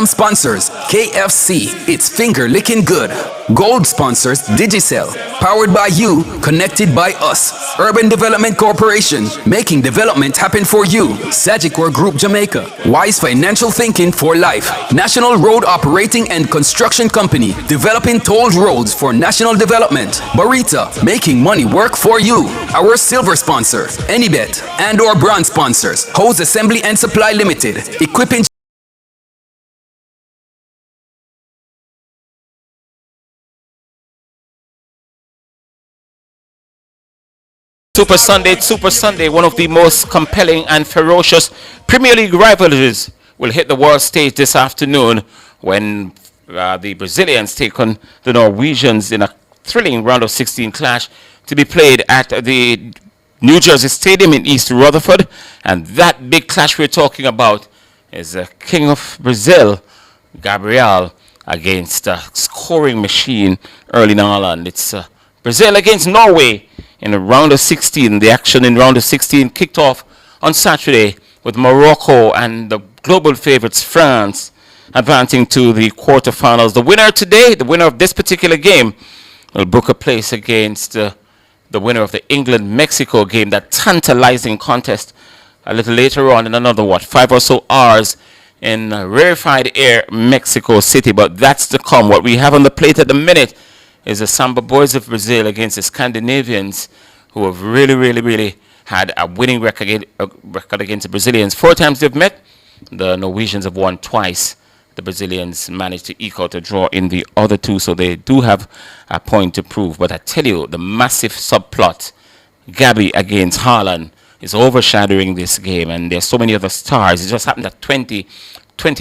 Sponsors KFC, it's finger licking good. Gold sponsors Digicel, powered by you, connected by us. Urban Development Corporation, making development happen for you. Sagicor Group Jamaica, wise financial thinking for life. National Road Operating and Construction Company, developing tolled roads for national development. Barita, making money work for you. Our silver sponsor, Anybet, and or bronze sponsors, Hose Assembly and Supply Limited, equipping Super Sunday, one of the most compelling and ferocious Premier League rivalries will hit the world stage this afternoon when the Brazilians take on the Norwegians in a thrilling round of 16 clash to be played at the New Jersey Stadium in East Rutherford. And that big clash we're talking about is the King of Brazil, Gabriel, against a scoring machine, Erling Haaland. It's Brazil against Norway in the round of 16. The action in round of 16 kicked off on Saturday with Morocco and the global favorites France advancing to the quarterfinals. The winner today, the winner of this particular game, will book a place against the winner of the England-Mexico game, that tantalizing contest a little later on in another, 5 or so hours in rarefied air Mexico City. But that's to come. What we have on the plate at the minute is the Samba Boys of Brazil against the Scandinavians, who have really had a winning record against the Brazilians. 4 times they've met. The Norwegians have won twice. The Brazilians managed to eke out a draw in the other 2, so they do have a point to prove. But I tell you, the massive subplot, Gabi against Haaland, is overshadowing this game, and there's so many other stars. It just happened that 20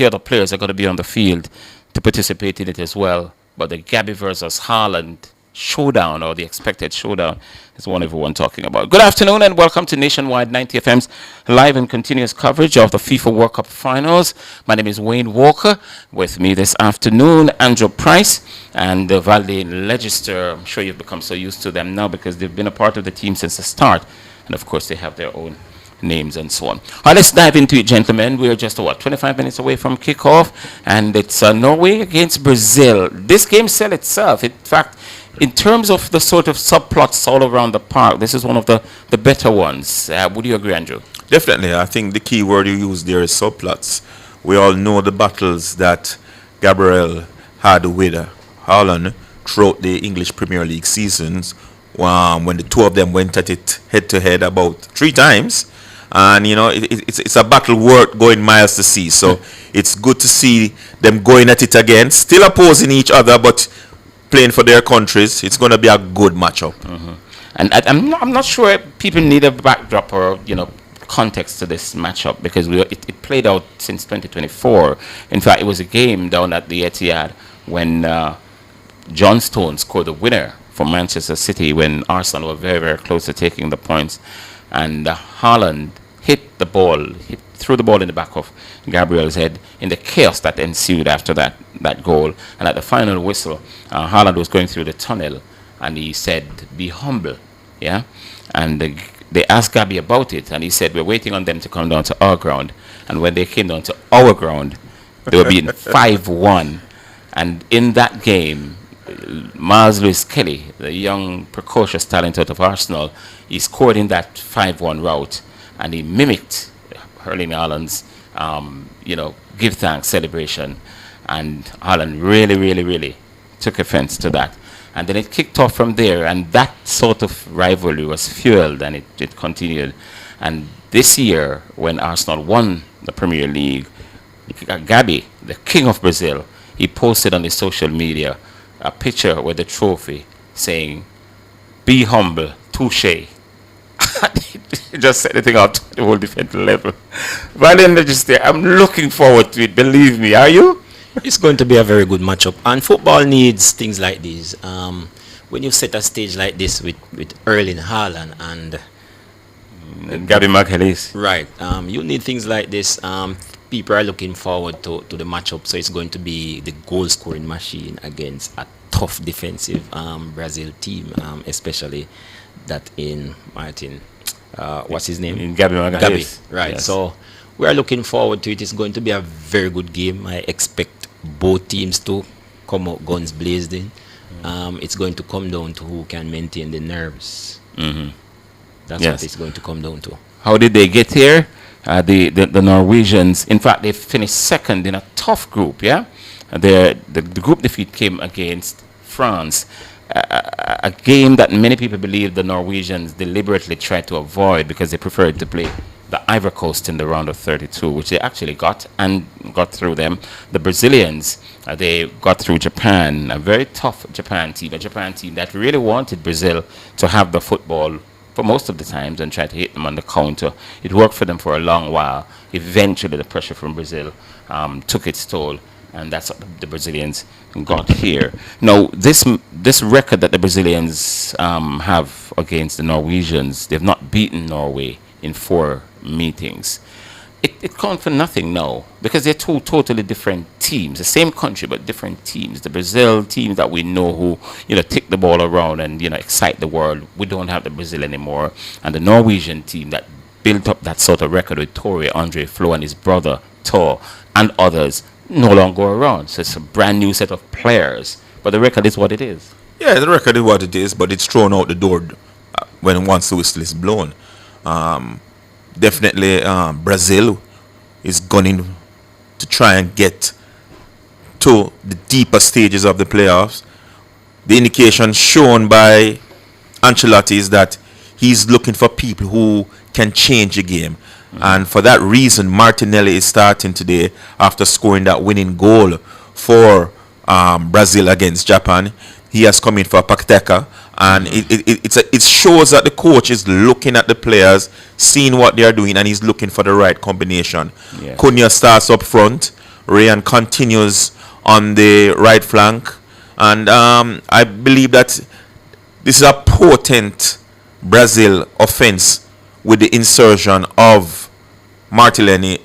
other players are going to be on the field to participate in it as well. But the Gabi versus Haaland showdown, or the expected showdown, is one everyone talking about. Good afternoon and welcome to Nationwide 90 FM's live and continuous coverage of the FIFA World Cup finals. My name is Wayne Walker. With me this afternoon, Andrew Price and Valde Legister. I'm sure you've become so used to them now because they've been a part of the team since the start. And of course, they have their own names and so on. All right, let's dive into it, gentlemen. We're just 25 minutes away from kickoff, and it's Norway against Brazil. This game sell itself. In fact, in terms of the sort of subplots all around the park, this is one of the better ones. Would you agree, Andrew? Definitely. I think the key word you use there is subplots. We all know the battles that Gabriel had with Haaland throughout the English Premier League seasons, when the two of them went at it head-to-head about 3 times. And, you know, it's a battle worth going miles to see. So it's good to see them going at it again, still opposing each other, but playing for their countries. It's going to be a good matchup. Mm-hmm. And I'm not sure people need a backdrop or, context to this matchup, because it played out since 2024. In fact, it was a game down at the Etihad when John Stones scored the winner for Manchester City when Arsenal were very close to taking the points. And Haaland hit the ball, threw the ball in the back of Gabriel's head in the chaos that ensued after that goal. And at the final whistle, Haaland was going through the tunnel, and he said, "Be humble," yeah. And they asked Gabi about it, and he said, "We're waiting on them to come down to our ground." And when they came down to our ground, they were beaten 5-1. And in that game, Miles Lewis Kelly, the young precocious talent out of Arsenal, he scored in that 5-1 rout, and he mimicked Erling Haaland's give thanks celebration, and Haaland really took offense to that. And then it kicked off from there, and that sort of rivalry was fueled, and it continued. And this year, when Arsenal won the Premier League, Gabi, the King of Brazil, he posted on his social media a picture with the trophy saying, "Be humble, touche." He just set the thing out to the whole different level. But then I'm looking forward to it, believe me. Are you? It's going to be a very good matchup, and football needs things like these. When you set a stage like this with Erling Haaland and Gabi Magalhaes, right, you need things like this. People are looking forward to the matchup, so it's going to be the goal scoring machine against a tough defensive Brazil team, especially that in Martin, what's his name? In Gabi Magalhaes. Gabi, right. Yes. So we are looking forward to it. It's going to be a very good game. I expect both teams to come out guns blazing. It's going to come down to who can maintain the nerves. That's Yes. what it's going to come down to. How did they get here? The Norwegians, in fact, they finished second in a tough group, yeah? The group defeat came against France, a game that many people believe the Norwegians deliberately tried to avoid because they preferred to play the Ivory Coast in the round of 32, which they actually got and got through them. The Brazilians, they got through Japan, a very tough Japan team, a Japan team that really wanted Brazil to have the football for most of the times and try to hit them on the counter. It worked for them for a long while. Eventually, the pressure from Brazil took its toll, and that's what the Brazilians got here. Now, this record that the Brazilians have against the Norwegians, they've not beaten Norway in 4 meetings. It counts for nothing now because they're two totally different teams, the same country but different teams. The Brazil teams that we know who tick the ball around and excite the world. We don't have the Brazil anymore, and the Norwegian team that built up that sort of record with Torre, Andre Flo, and his brother Tor and others no longer around. So it's a brand new set of players, but the record is what it is. Yeah, the record is what it is, but it's thrown out the door when once the whistle is blown. Definitely, Brazil is gunning to try and get to the deeper stages of the playoffs. The indication shown by Ancelotti is that he's looking for people who can change the game. And for that reason, Martinelli is starting today after scoring that winning goal for Brazil against Japan. He has come in for Pakiteka, and it shows that the coach is looking at the players, seeing what they are doing, and he's looking for the right combination. Yes. Cunha starts up front, Ryan continues on the right flank, and I believe that this is a potent Brazil offense with the insertion of Martinelli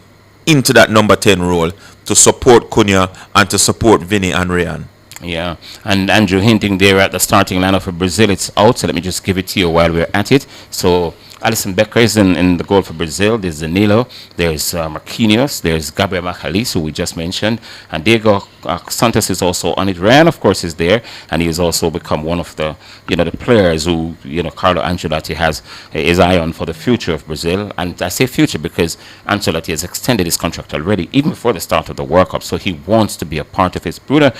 into that number 10 role to support Cunha and to support Vinny and Ryan. Yeah, and Andrew hinting there at the starting lineup for Brazil, it's out, so let me just give it to you while we're at it. So Alisson Becker is in the goal for Brazil. There's Danilo, there's Marquinhos, there's Gabriel Magalhães, who we just mentioned, and Diego Santos is also on it. Ryan, of course, is there, and he has also become one of the the players who Carlo Ancelotti has his eye on for the future of Brazil. And I say future because Ancelotti has extended his contract already, even before the start of the World Cup, so he wants to be a part of it. Bruno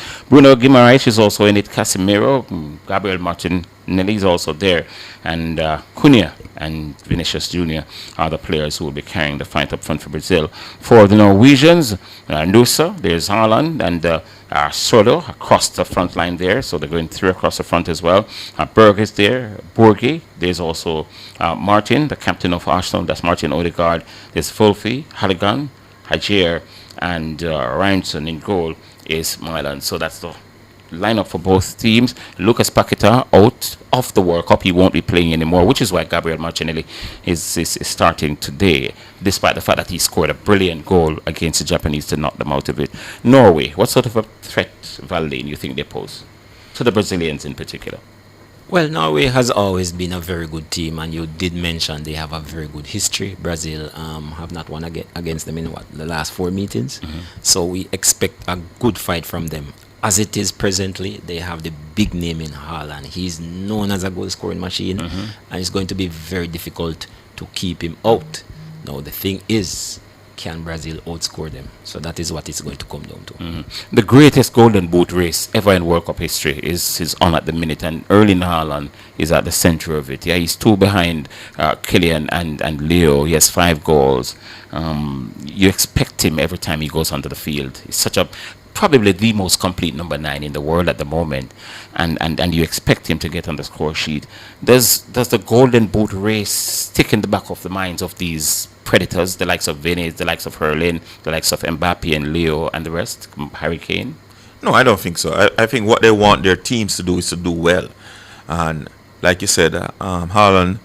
Guimaraes is also in it. Casemiro, Gabriel Martinelli is also there, and Cunha and Vinicius Jr. are the players who will be carrying the fight up front for Brazil. For the Norwegians, Nusa, there's Haaland, and Soto across the front line there, so they're going through across the front as well. Berg is there, Borghi, there's also Martin, the captain of Arsenal, that's Martin Odegaard, there's Fulfi, Halligan, Hajier, and Ryanson in goal is Milan. So that's the lineup for both teams. Lucas Paqueta out of the World Cup. He won't be playing anymore, which is why Gabriel Martinelli is starting today, despite the fact that he scored a brilliant goal against the Japanese to knock them out of it. Norway, what sort of a threat, Valdain, you think they pose to the Brazilians in particular? Well, Norway has always been a very good team, and you did mention they have a very good history. Brazil have not won against them in the last 4 meetings, so we expect a good fight from them. As it is presently, they have the big name in Haaland. He's known as a goal-scoring machine, and it's going to be very difficult to keep him out. Now, the thing is, can Brazil outscore them? So that is what it's going to come down to. The greatest Golden Boot race ever in World Cup history is on at the minute, and Erling Haaland is at the center of it. Yeah, he's 2 behind Kylian and Leo. He has 5 goals. You expect him every time he goes onto the field. He's probably the most complete number 9 in the world at the moment, and you expect him to get on the score sheet. Does the Golden Boot race stick in the back of the minds of these predators, the likes of Vinny, the likes of Hurlin, the likes of Mbappe and Leo and the rest, Harry Kane? No, I don't think so. I think what they want their teams to do is to do well. And like you said, Haaland,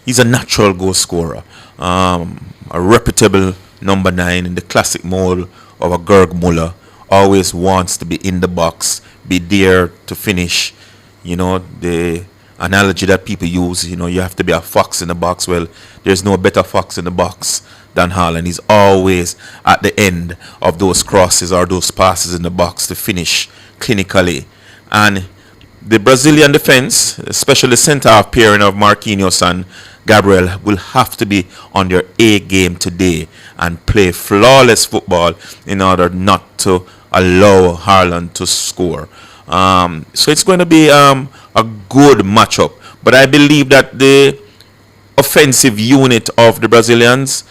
he's a natural goal scorer, a reputable number 9 in the classic mold of a Gerd Muller. Always wants to be in the box, be there to finish, the analogy that people use, you have to be a fox in the box. Well, there's no better fox in the box than Haaland. He's always at the end of those crosses or those passes in the box to finish clinically. And the Brazilian defense, especially the centre-half pairing of Marquinhos and Gabriel, will have to be on their A game today and play flawless football in order not to allow Haaland to score. So it's going to be a good matchup. But I believe that the offensive unit of the Brazilians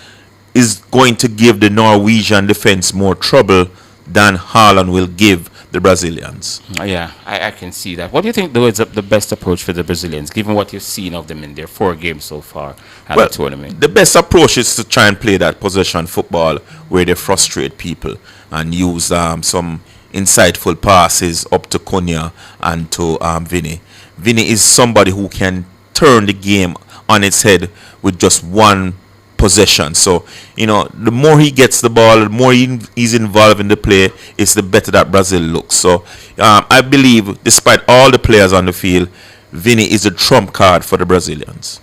is going to give the Norwegian defense more trouble than Haaland will give the Brazilians. Yeah, I can see that. What do you think, though, is the best approach for the Brazilians, given what you've seen of them in their 4 games so far at the tournament? The best approach is to try and play that possession football where they frustrate people and use some insightful passes up to Cunha and to Vinny. Vinny is somebody who can turn the game on its head with just one possession. So, the more he gets the ball, the more he's involved in the play, it's the better that Brazil looks. So, I believe, despite all the players on the field, Vinny is a trump card for the Brazilians.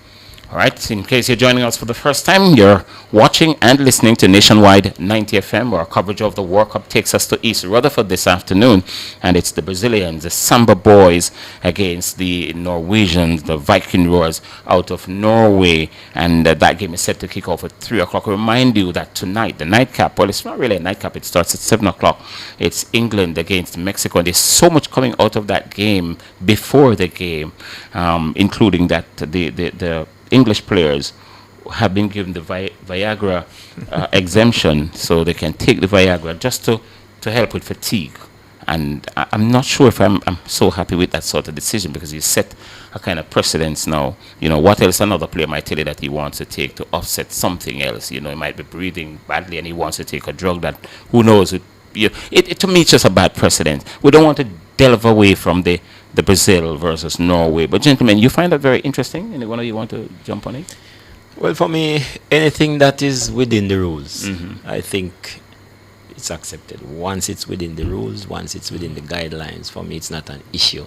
All right, in case you're joining us for the first time, you're watching and listening to Nationwide 90 FM, where our coverage of the World Cup takes us to East Rutherford this afternoon. And it's the Brazilians, the Samba Boys, against the Norwegians, the Viking Roars out of Norway. And that game is set to kick off at 3 o'clock. Remind you that tonight, the nightcap, well, it's not really a nightcap, it starts at 7 o'clock. It's England against Mexico. And there's so much coming out of that game before the game, including that the English players have been given the Viagra exemption, so they can take the Viagra just to help with fatigue. And I'm not sure if I'm so happy with that sort of decision, because you set a kind of precedence now. What else another player might tell you that he wants to take to offset something else? He might be breathing badly and he wants to take a drug that, who knows, to me it's just a bad precedent. We don't want to delve away from the Brazil versus Norway. But gentlemen, you find that very interesting? Any one of you want to jump on it? Well, for me, anything that is within the rules, I think it's accepted. Once it's within the rules, once it's within the guidelines, for me, it's not an issue.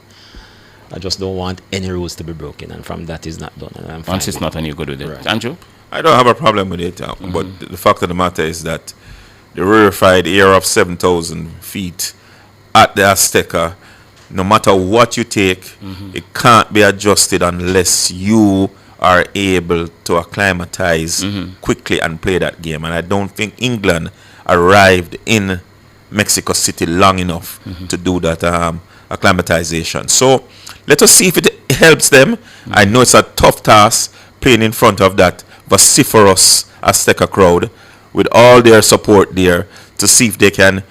I just don't want any rules to be broken, and from that is not done. And I'm Once it's not, and you're good with it. Right. Andrew? I don't have a problem with it, but the fact of the matter is that the rarefied air of 7,000 feet at the Azteca, no matter what you take, it can't be adjusted unless you are able to acclimatize quickly and play that game. And I don't think England arrived in Mexico City long enough to do that acclimatization. So let us see if it helps them. I know it's a tough task playing in front of that vociferous Azteca crowd with all their support there to see if they can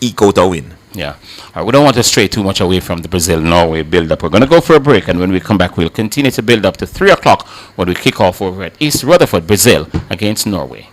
eke out a win. Yeah. All right, we don't want to stray too much away from the Brazil-Norway build-up. We're going to go for a break, and when we come back, we'll continue to build up to 3 o'clock when we kick off over at East Rutherford, Brazil, against Norway.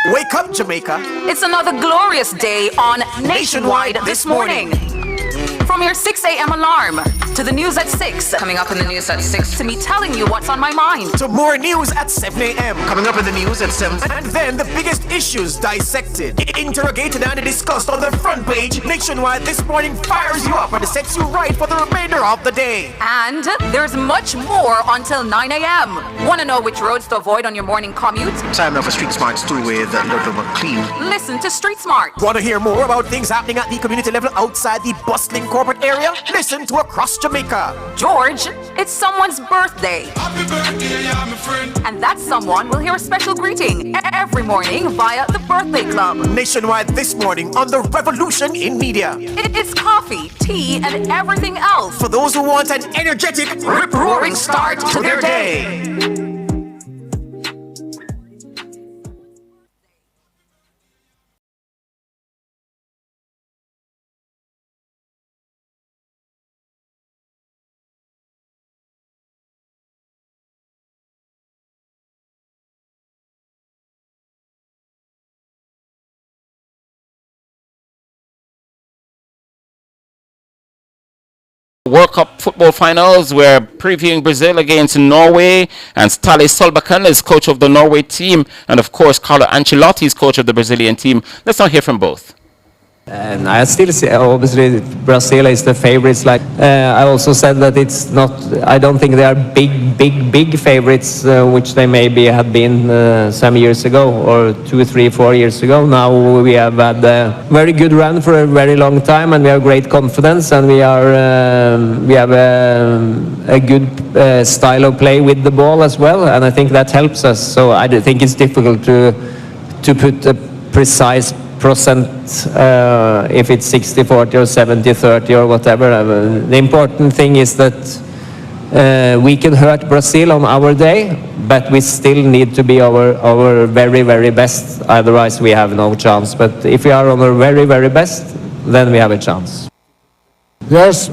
Wake up, Jamaica. It's another glorious day on Nationwide this morning. From your 6 a.m. alarm to the news at 6. Coming up in the news at 6 to me telling you what's on my mind. To more news at 7 a.m. Coming up in the news at 7. And then the biggest issues dissected, interrogated and discussed on the front page. Nationwide this morning fires you up and sets you right for the remainder of the day. And there's much more until 9 a.m. Want to know which roads to avoid on your morning commute? Time now for Street Smarts 2 with Little McLean. Listen to Street Smart. Want to hear more about things happening at the community level outside the bustling corporate area? Listen to Across Jamaica. George, it's someone's birthday. Happy birthday, yeah, my friend. And that someone will hear a special greeting every morning via the Birthday Club. Nationwide this morning on the revolution in media. It's coffee, tea, and everything else For those who want an energetic, rip-roaring start to their day. World Cup football finals. We're previewing Brazil against Norway, and Stale Solbakken is coach of the Norway team, and of course Carlo Ancelotti is coach of the Brazilian team. Let's now hear from both. And I still see, obviously, Brazil is the favorites. Like I also said that it's not. I don't think they are big favorites, which they maybe had been some years ago, or 2, 3, 4 years ago. Now we have had a very good run for a very long time, and we have great confidence, and we have a good style of play with the ball as well, and I think that helps us. So I do think it's difficult to put a precise percent, if it's 60-40 or 70-30 or whatever. The important thing is that we can hurt Brazil on our day, but we still need to be our very best, otherwise we have no chance. But if we are on our very best, then we have a chance. Yes,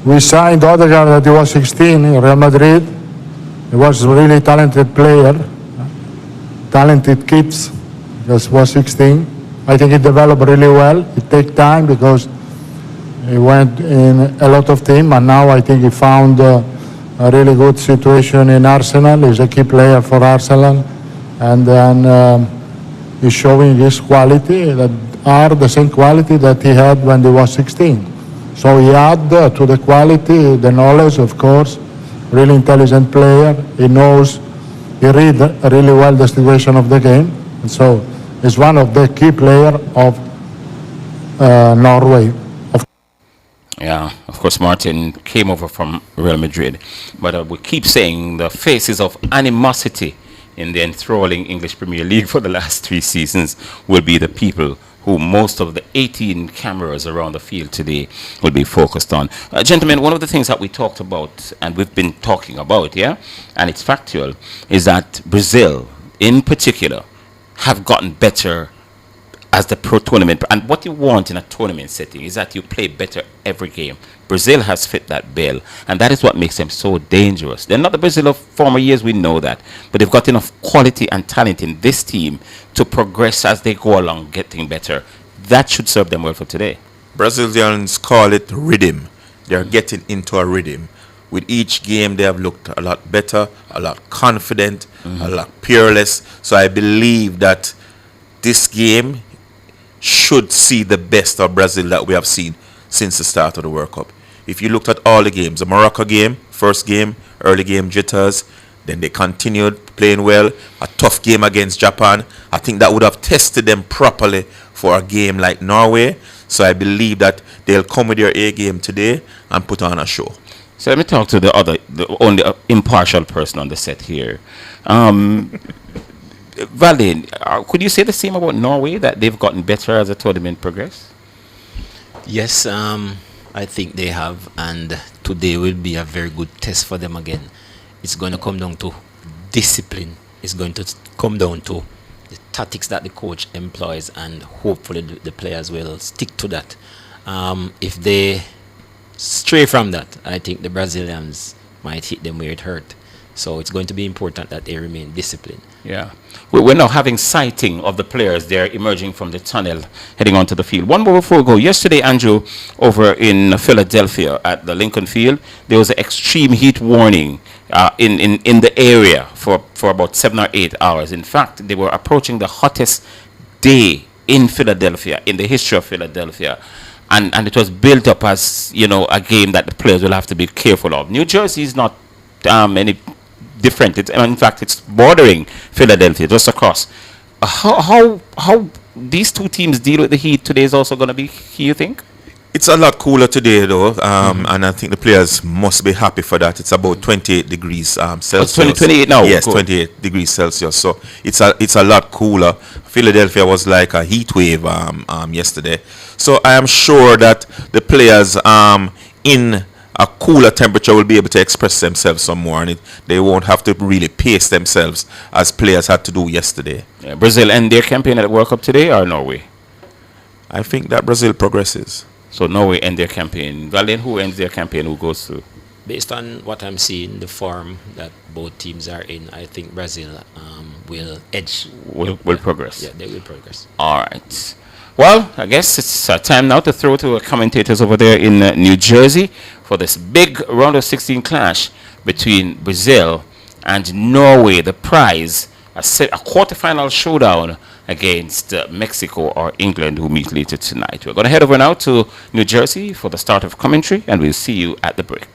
we signed Odegaard that he was 16 in Real Madrid. He was a really talented player, talented kids. Just was 16. I think he developed really well. It takes time because he went in a lot of teams, and now I think he found a really good situation in Arsenal. He's a key player for Arsenal, and then he's showing his quality that are the same quality that he had when he was 16. So he add to the quality, the knowledge, of course. Really intelligent player. He knows, he read really well the situation of the game, and so is one of the key players of Norway. Yeah, of course, Martin came over from Real Madrid. But we keep saying the faces of animosity in the enthralling English Premier League for the last 3 seasons will be the people who most of the 18 cameras around the field today will be focused on. Gentlemen, one of the things that we talked about, and we've been talking about, yeah, and it's factual, is that Brazil, in particular, have gotten better as the pro tournament. And what you want in a tournament setting is that you play better every game. Brazil has fit that bill, and that is what makes them so dangerous. They're not the Brazil of former years, we know that, but they've got enough quality and talent in this team to progress as they go along, getting better. That should serve them well for today. Brazilians call it rhythm. They're getting into a rhythm. With each game, they have looked a lot better, a lot confident, a lot peerless. So I believe that this game should see the best of Brazil that we have seen since the start of the World Cup. If you looked at all the games, the Morocco game, first game, early game jitters, then they continued playing well. A tough game against Japan. I think that would have tested them properly for a game like Norway. So I believe that they'll come with their A game today and put on a show. So let me talk to the only impartial person on the set here. Valin, could you say the same about Norway, that they've gotten better as the tournament progressed? Yes, I think they have, and today will be a very good test for them again. It's going to come down to discipline. It's going to come down to the tactics that the coach employs, and hopefully the players will stick to that. If they stray from that, I think the Brazilians might hit them where it hurt. So it's going to be important that they remain disciplined. Yeah. We're now having sighting of the players. They're emerging from the tunnel, heading onto the field. One more before we go. Yesterday, Andrew, over in Philadelphia at the Lincoln Field, there was an extreme heat warning in the area for about 7 or 8 hours. In fact, they were approaching the hottest day in Philadelphia, in the history of Philadelphia. And it was built up as, you know, a game that the players will have to be careful of. New Jersey is not any different. In fact, it's bordering Philadelphia, just across. How these two teams deal with the heat today is also going to be key, you think? It's a lot cooler today, though, and I think the players must be happy for that. It's about 28 degrees Celsius. 28 now? Yes, Cool. 28 degrees Celsius. So it's a lot cooler. Philadelphia was like a heat wave yesterday. So I am sure that the players in a cooler temperature will be able to express themselves some more, and they won't have to really pace themselves as players had to do yesterday. Yeah, Brazil end their campaign at the World Cup today, or Norway? I think that Brazil progresses. So Norway end their campaign. Valen, who ends their campaign? Who goes through? Based on what I'm seeing, the form that both teams are in, I think Brazil will edge. Will progress. Yeah, they will progress. All right. Well, I guess it's time now to throw to our commentators over there in New Jersey for this big round of 16 clash between Brazil and Norway. The prize, a quarterfinal showdown against Mexico or England, who meet later tonight. We're going to head over now to New Jersey for the start of commentary, and we'll see you at the break.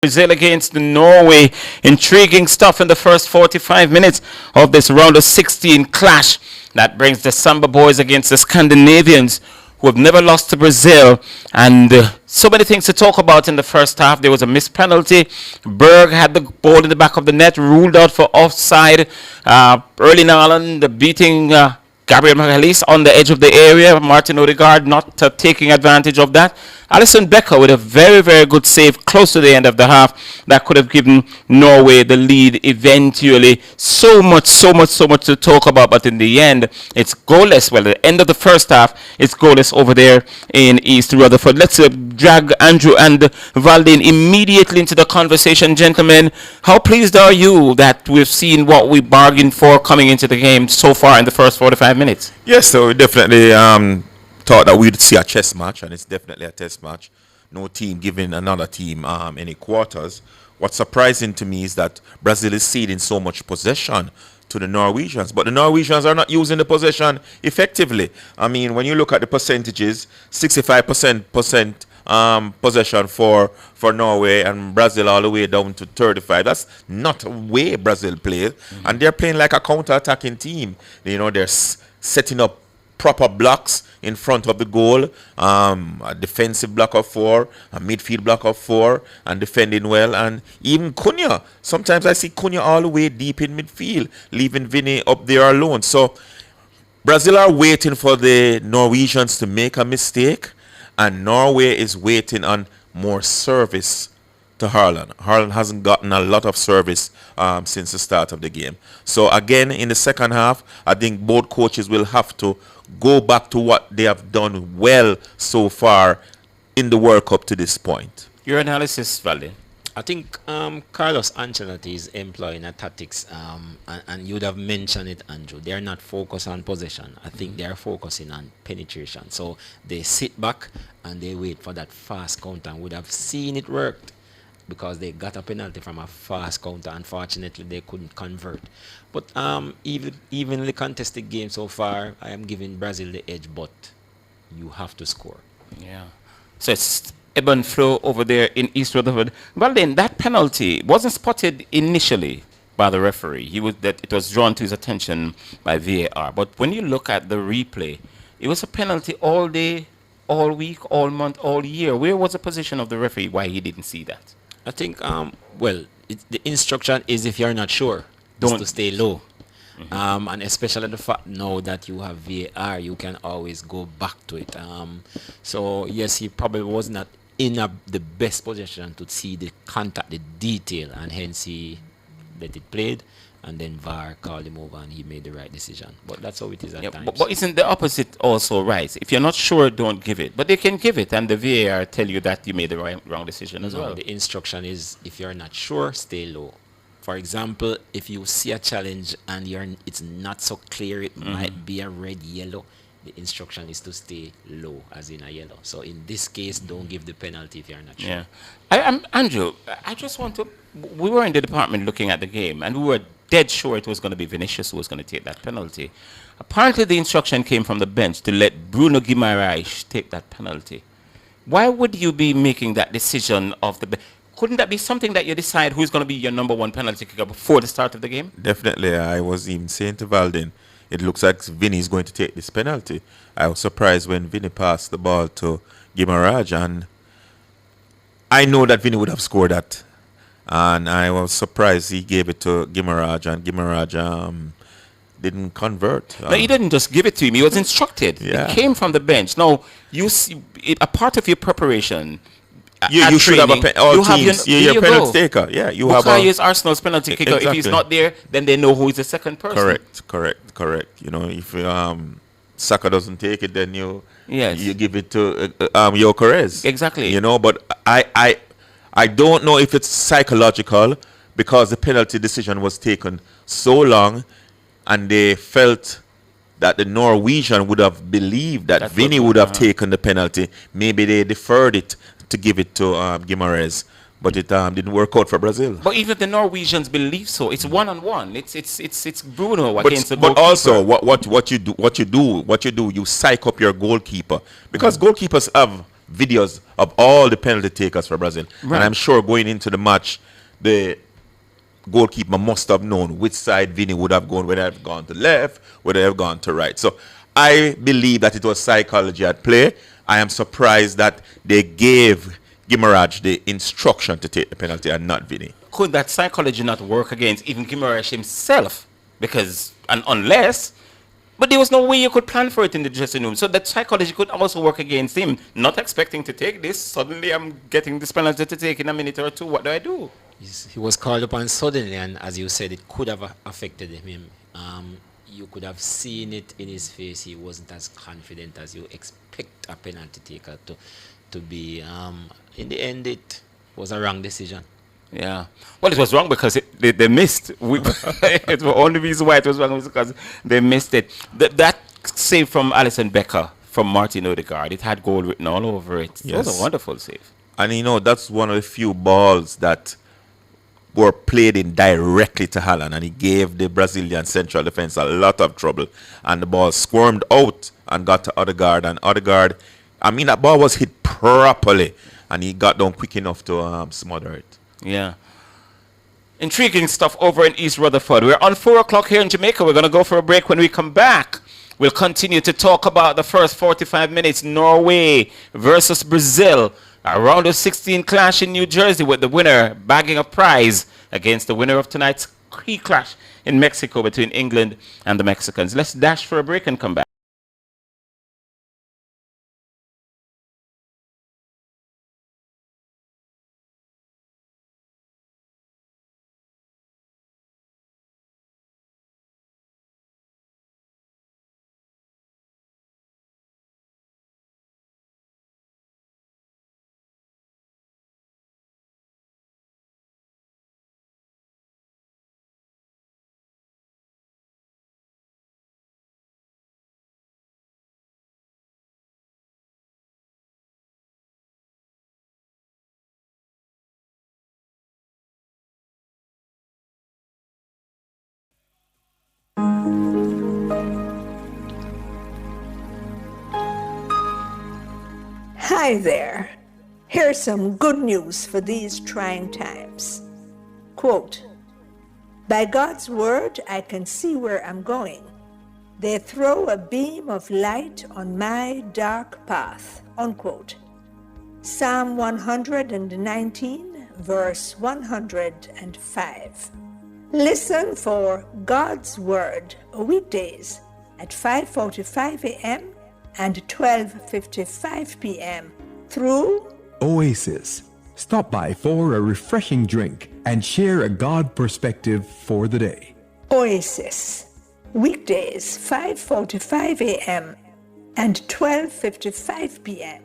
Brazil against Norway. Intriguing stuff in the first 45 minutes of this round of 16 clash. That brings the Samba boys against the Scandinavians, who have never lost to Brazil. And so many things to talk about in the first half. There was a missed penalty. Berg had the ball in the back of the net, ruled out for offside. Early Nalan, the beating Gabriel Magalhaes on the edge of the area. Martin Odegaard not taking advantage of that. Alisson Becker with a very, very good save close to the end of the half that could have given Norway the lead eventually. So much to talk about, but in the end, it's goalless. Well, at the end of the first half, it's goalless over there in East Rutherford. Let's drag Andrew and Valdin immediately into the conversation. Gentlemen, how pleased are you that we've seen what we bargained for coming into the game so far in the first 45 minutes? Yes, so we definitely thought that we'd see a chess match, and it's definitely a test match. No team giving another team any quarters. What's surprising to me is that Brazil is ceding so much possession to the Norwegians, but the Norwegians are not using the possession effectively. I mean, when you look at the percentages, 65% possession for Norway, and Brazil all the way down to 35. That's not the way Brazil plays, and they're playing like a counter-attacking team. You know, they're setting up proper blocks in front of the goal, a defensive block of 4, a midfield block of 4, and defending well. And even Cunha, sometimes I see Cunha all the way deep in midfield, leaving Vinny up there alone. So Brazil are waiting for the Norwegians to make a mistake, and Norway is waiting on more service to Haaland. Haaland hasn't gotten a lot of service since the start of the game. So again, in the second half, I think both coaches will have to go back to what they have done well so far in the World Cup to this point. Your analysis, Valdin? I think Carlos Ancelotti is employing a tactics, and you'd have mentioned it, Andrew. They are not focused on possession. I think they are focusing on penetration. So they sit back and they wait for that fast counter, and would have seen it worked because they got a penalty from a fast counter. Unfortunately, they couldn't convert. But evenly contested game so far, I am giving Brazil the edge, but you have to score. Yeah. So it's ebb and flow over there in East Rutherford. Well, then that penalty wasn't spotted initially by the referee. It was drawn to his attention by VAR. But when you look at the replay, it was a penalty all day, all week, all month, all year. Where was the position of the referee? Why he didn't see that? I think, the instruction is, if you're not sure, don't to stay low. And especially the fact now that you have VAR, you can always go back to it. So yes, he probably was not in the best position to see the contact, the detail, and hence he let it played, and then VAR called him over and he made the right decision. But that's how it is at times. But isn't the opposite also right? If you're not sure, don't give it. But they can give it, and the VAR tell you that you made the wrong decision as well. The instruction is, if you're not sure, stay low. For example, if you see a challenge and it's not so clear, it might be a red, yellow, the instruction is to stay low, as in a yellow. So in this case, don't give the penalty if you're not sure. Yeah. Andrew, I just want to... We were in the department looking at the game, and we were dead sure it was going to be Vinicius who was going to take that penalty. Apparently, the instruction came from the bench to let Bruno Guimaraes take that penalty. Why would you be making that decision of the... Couldn't that be something that you decide who's going to be your number one penalty kicker before the start of the game? Definitely. I was even saying to Valdin, it looks like Vinny is going to take this penalty. I was surprised when Vinny passed the ball to Guimaraes, and I know that Vinny would have scored that. And I was surprised he gave it to Guimaraes, and Guimaraes didn't convert. No, he didn't just give it to him. He was instructed. Yeah. It came from the bench. Now, you see, a part of your preparation... You should have a your penalty taker. Yeah, you have a... is Arsenal's penalty kicker. Exactly. If he's not there, then they know who is the second person. Correct. You know, if Saka doesn't take it, then you give it to Gyökeres. Exactly. You know, but I don't know if it's psychological, because the penalty decision was taken so long, and they felt that the Norwegian would have believed that Vinny would have taken the penalty. Maybe they deferred it to give it to Guimaraes, but it didn't work out for Brazil. But even the Norwegians believe so. It's 1-on-1. It's Bruno against the goalkeeper. But also, what you do, you psych up your goalkeeper, because goalkeepers have videos of all the penalty takers for Brazil. Right. And I'm sure going into the match, the goalkeeper must have known which side Vinny would have gone, whether have gone to left, whether have gone to right. So I believe that it was psychology at play. I am surprised that they gave Guimaraes the instruction to take the penalty and not Vinny. Could that psychology not work against even Guimaraes himself? Because, and unless, but there was no way you could plan for it in the dressing room. So that psychology could also work against him. Not expecting to take this. Suddenly I'm getting this penalty to take in a minute or two. What do I do? He was called upon suddenly, and as you said, it could have affected him. You could have seen it in his face. He wasn't as confident as you expect a penalty taker to be. In the end, it was a wrong decision. Yeah. Well, it was wrong because they missed. It's the only reason why it was wrong was because they missed it. That save from Alisson Becker from Martin Odegaard, it had goal written all over it. It was a wonderful save. And you know, that's one of the few balls that were played in directly to Haaland, and he gave the Brazilian central defense a lot of trouble. And the ball squirmed out and got to Odegaard. And Odegaard, I mean, that ball was hit properly, and he got down quick enough to smother it. Yeah. Intriguing stuff over in East Rutherford. We're on 4 o'clock here in Jamaica. We're going to go for a break. When we come back, we'll continue to talk about the first 45 minutes. Norway versus Brazil. A round of 16 clash in New Jersey with the winner bagging a prize against the winner of tonight's key clash in Mexico between England and the Mexicans. Let's dash for a break and come back. Hi there. Here's some good news for these trying times. Quote, "By God's word, I can see where I'm going. They throw a beam of light on my dark path." Unquote. Psalm 119, verse 105. Listen for God's word weekdays at 5:45 a.m. and 12:55 p.m. through Oasis. Stop by for a refreshing drink and share a God perspective for the day. Oasis. Weekdays 5:45 a.m. and 12:55 p.m.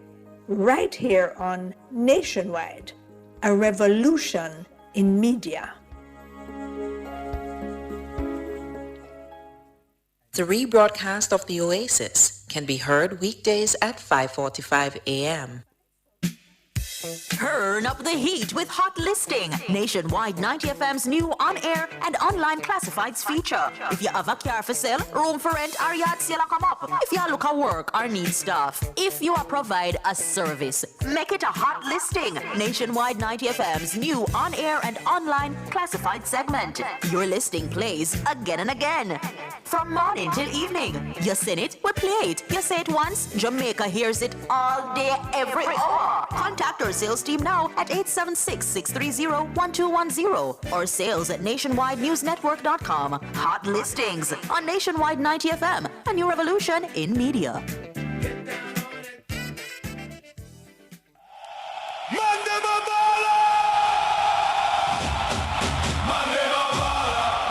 right here on Nationwide, a revolution in media. The rebroadcast of the Oasis can be heard weekdays at 5:45 a.m. Turn up the heat with Hot Listing, Nationwide 90 FM's new on-air and online classifieds feature. If you have a car for sale, room for rent, or yard sale come up. If you look at work or need stuff. If you provide a service, make it a Hot Listing, Nationwide 90 FM's new on-air and online classified segment. Your listing plays again and again. From morning till evening. You sing it, we play it. You say it once, Jamaica hears it all day, every hour. Contact our sales team now at 876-630-1210 or sales at nationwidenewsnetwork.com. Hot Listings on Nationwide 90 FM, a new revolution in media.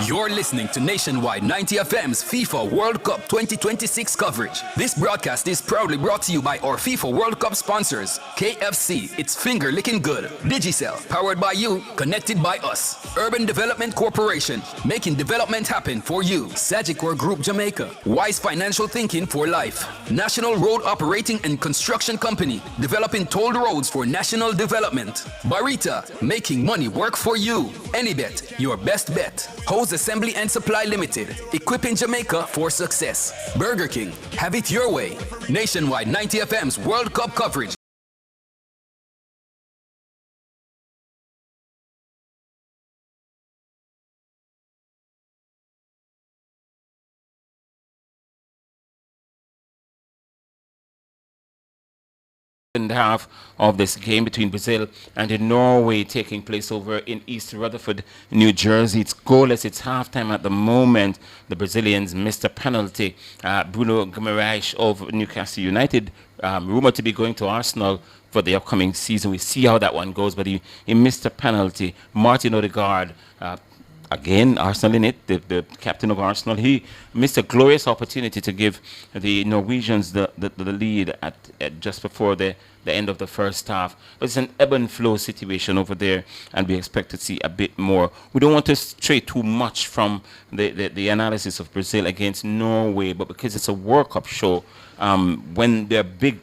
You're listening to Nationwide 90 FM's FIFA World Cup 2026 coverage. This broadcast is proudly brought to you by our FIFA World Cup sponsors, KFC, it's finger licking good, Digicel, powered by you, connected by us, Urban Development Corporation, making development happen for you, Sagicor Group Jamaica, Wise Financial Thinking for Life, National Road Operating and Construction Company, developing tolled roads for national development, Barita, making money work for you, Anybet, your best bet, Hose Assembly and Supply Limited, equipping Jamaica for success. Burger King, have it your way. Nationwide 90 FM's World Cup coverage second half of this game between Brazil and Norway taking place over in East Rutherford, New Jersey. It's goalless. It's halftime at the moment. The Brazilians missed a penalty. Bruno Guimaraes of Newcastle United, rumored to be going to Arsenal for the upcoming season. We see how that one goes, but he missed a penalty. Martin Odegaard, again, Arsenal in it, the captain of Arsenal, he missed a glorious opportunity to give the Norwegians the lead at just before the end of the first half. But it's an ebb and flow situation over there, and we expect to see a bit more. We don't want to stray too much from the analysis of Brazil against Norway, but because it's a World Cup show, when there are big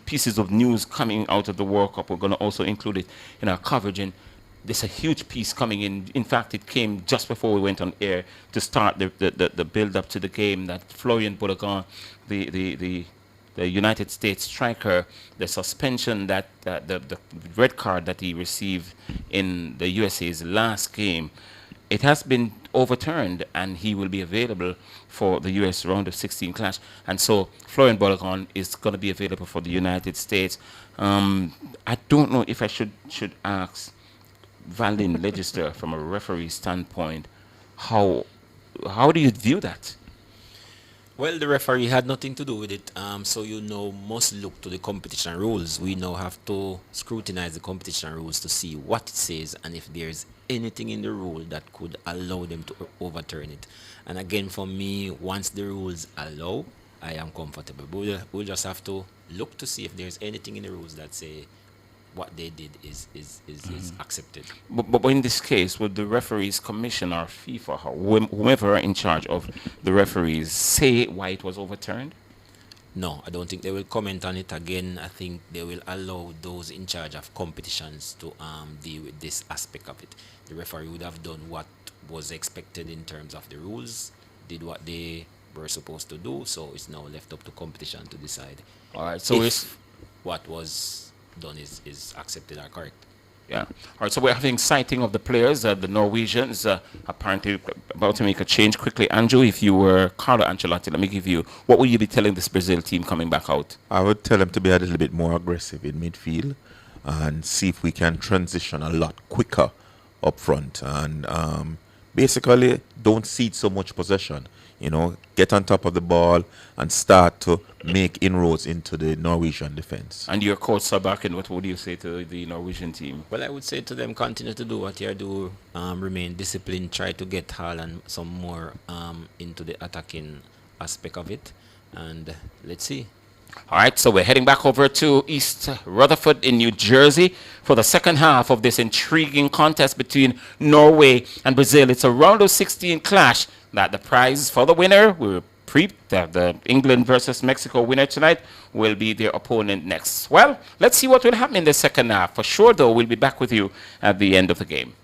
pieces of news coming out of the World Cup, we're going to also include it in our coverage. And there's a huge piece coming in. In fact, it came just before we went on air to start the build-up to the game, that Florian Balogun, the United States striker, the suspension, that the red card that he received in the USA's last game, it has been overturned, and he will be available for the US round of 16 clash. And so Florian Balogun is going to be available for the United States. I don't know if I should ask Valdin Legister from a referee standpoint, how do you view that? Well, the referee had nothing to do with it, so must look to the competition rules. We now have to scrutinize the competition rules to see what it says and if there's anything in the rule that could allow them to overturn it. And again, for me, once the rules allow, I am comfortable. But we'll just have to look to see if there's anything in the rules that say what they did is accepted. But in this case, would the referees commission or FIFA, or whomever in charge of the referees, say why it was overturned? No, I don't think they will comment on it again. I think they will allow those in charge of competitions to deal with this aspect of it. The referee would have done what was expected in terms of the rules, did what they were supposed to do, so it's now left up to competition to decide. All right, so if what was done is accepted or correct. Yeah. All right, so we're having sighting of the players, the Norwegians, apparently about to make a change quickly. Andrew, if you were Carlo Ancelotti, let me give you, what would you be telling this Brazil team coming back out? I would tell them to be a little bit more aggressive in midfield and see if we can transition a lot quicker up front, and basically don't cede so much possession. Get on top of the ball and start to make inroads into the Norwegian defense. And your coach Sabakin, what would you say to the Norwegian team? Well, I would say to them, continue to do what you do, remain disciplined, try to get Haaland some more into the attacking aspect of it, and let's see. All right, so we're heading back over to East Rutherford in New Jersey for the second half of this intriguing contest between Norway and Brazil. It's a round of 16 clash. That the prize for the winner, the England versus Mexico winner tonight, will be their opponent next. Well, let's see what will happen in the second half. For sure, though, we'll be back with you at the end of the game.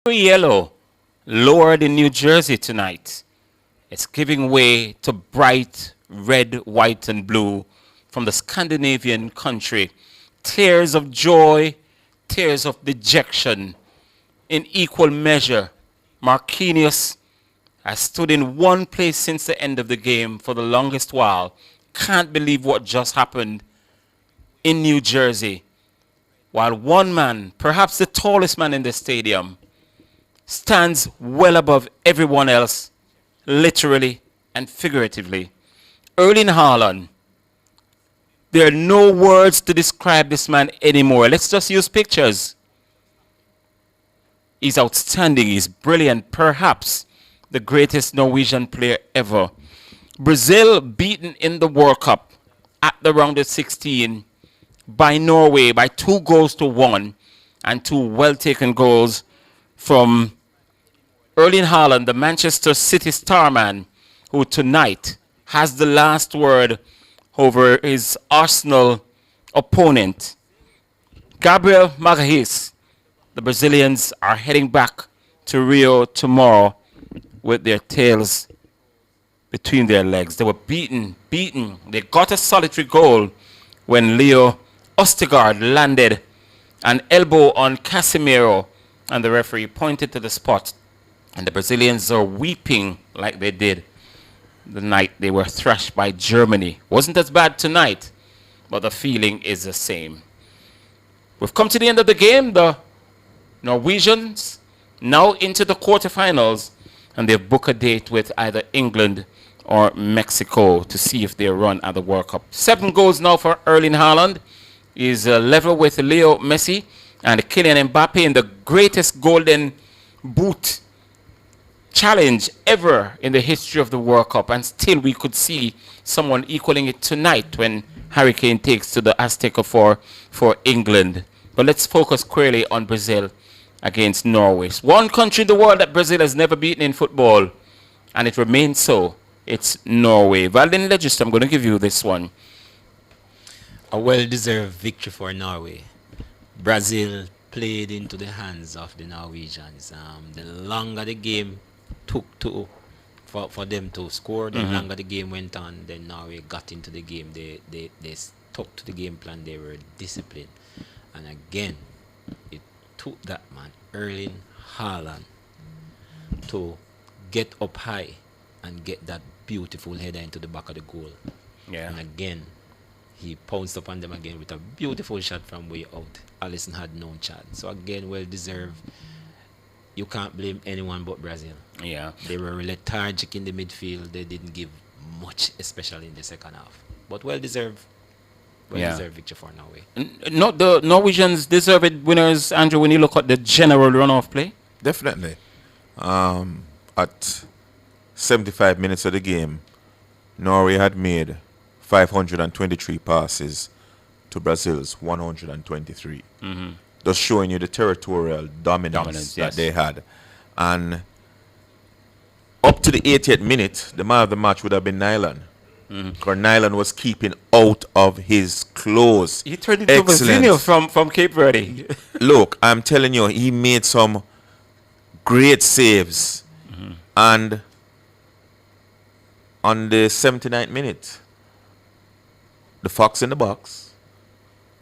Yellow lowered in New Jersey tonight. It's giving way to bright red, white, and blue from the Scandinavian country. Tears of joy, tears of dejection. In equal measure, Marquinhos has stood in one place since the end of the game for the longest while. Can't believe what just happened in New Jersey. While one man, perhaps the tallest man in the stadium, stands well above everyone else, literally and figuratively. Erling Haaland. There are no words to describe this man anymore. Let's just use pictures. He's outstanding. He's brilliant. Perhaps the greatest Norwegian player ever. Brazil beaten in the World Cup at the round of 16 by Norway by 2-1, and 2 well-taken goals from Erling Haaland, the Manchester City starman, who tonight has the last word over his Arsenal opponent. Gabriel Magalhaes. The Brazilians are heading back to Rio tomorrow with their tails between their legs. They were beaten. They got a solitary goal when Leo Ostigard landed an elbow on Casemiro, and the referee pointed to the spot. And the Brazilians are weeping like they did the night they were thrashed by Germany. Wasn't as bad tonight, but the feeling is the same. We've come to the end of the game. The Norwegians now into the quarterfinals, and they've booked a date with either England or Mexico to see if they run at the World Cup. 7 goals now for Erling Haaland. He's level with Leo Messi and Kylian Mbappe in the greatest golden boot challenge ever in the history of the World Cup, and still we could see someone equaling it tonight when Harry Kane takes to the Azteca for England. But let's focus squarely on Brazil against Norway. It's one country in the world that Brazil has never beaten in football, and it remains so. It's Norway. Valdin Legist, I'm going to give you this one. A well-deserved victory for Norway. Brazil played into the hands of the Norwegians. The longer the game took for them to score, the longer the game went on, then Norway got into the game. They stuck to the game plan. They were disciplined. And again, it took that man, Erling Haaland, to get up high and get that beautiful header into the back of the goal. Yeah. And again, he pounced upon them again with a beautiful shot from way out. Alisson had no chance. So again, well deserved. You can't blame anyone but Brazil. Yeah. They were lethargic in the midfield. They didn't give much, especially in the second half. But well deserved. Well deserved victory for Norway. Not the Norwegians deserved winners, Andrew, when you look at the general run-off play? Definitely. At 75 minutes of the game, Norway had made 523 passes to Brazil's 123. Just showing you the territorial dominance that they had. And up to the 80th minute, the man of the match would have been Nyland. Because Nyland was keeping out of his clothes. He turned into Vazinho from Cape Verde. Look, I'm telling you, he made some great saves. And on the 79th minute, the fox in the box,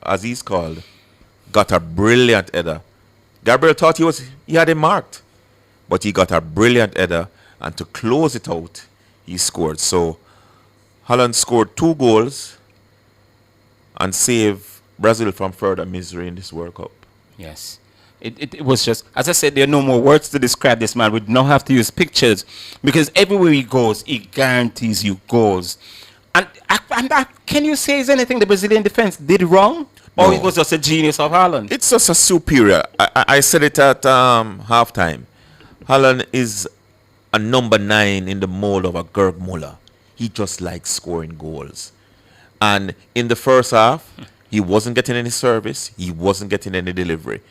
as he's called, got a brilliant header. Gabriel thought he had him marked, but he got a brilliant header, and to close it out, he scored. So Haaland scored 2 goals and saved Brazil from further misery in this World Cup. Yes. It was just, as I said, there are no more words to describe this man. We don't have to use pictures, because everywhere he goes, he guarantees you goals. And can you say is anything the Brazilian defense did wrong? Or it was just a genius of Haaland? It's just a superior. I said it at halftime. Haaland is a number 9 in the mold of a Gerd Muller. He just likes scoring goals. And in the first half, he wasn't getting any service. He wasn't getting any delivery.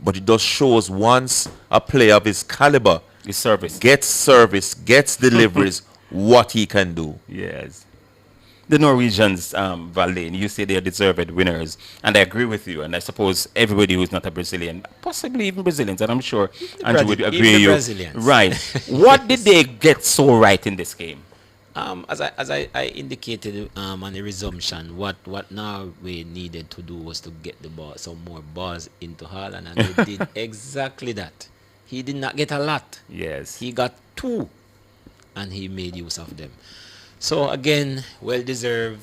But it just shows once a player of his caliber gets service, gets deliveries, what he can do. Yes. the Norwegians, Valdain, you say they're deserved winners, and I agree with you. And I suppose everybody who's not a Brazilian, possibly even Brazilians, and I'm sure Andrew would agree with you. Brazilians. Right. What did they get so right in this game? As I indicated on the resumption, what Norway needed to do was to get the ball, some more balls into Haaland, and they did exactly that. He did not get a lot. Yes. He got 2, and he made use of them. So again, well deserved.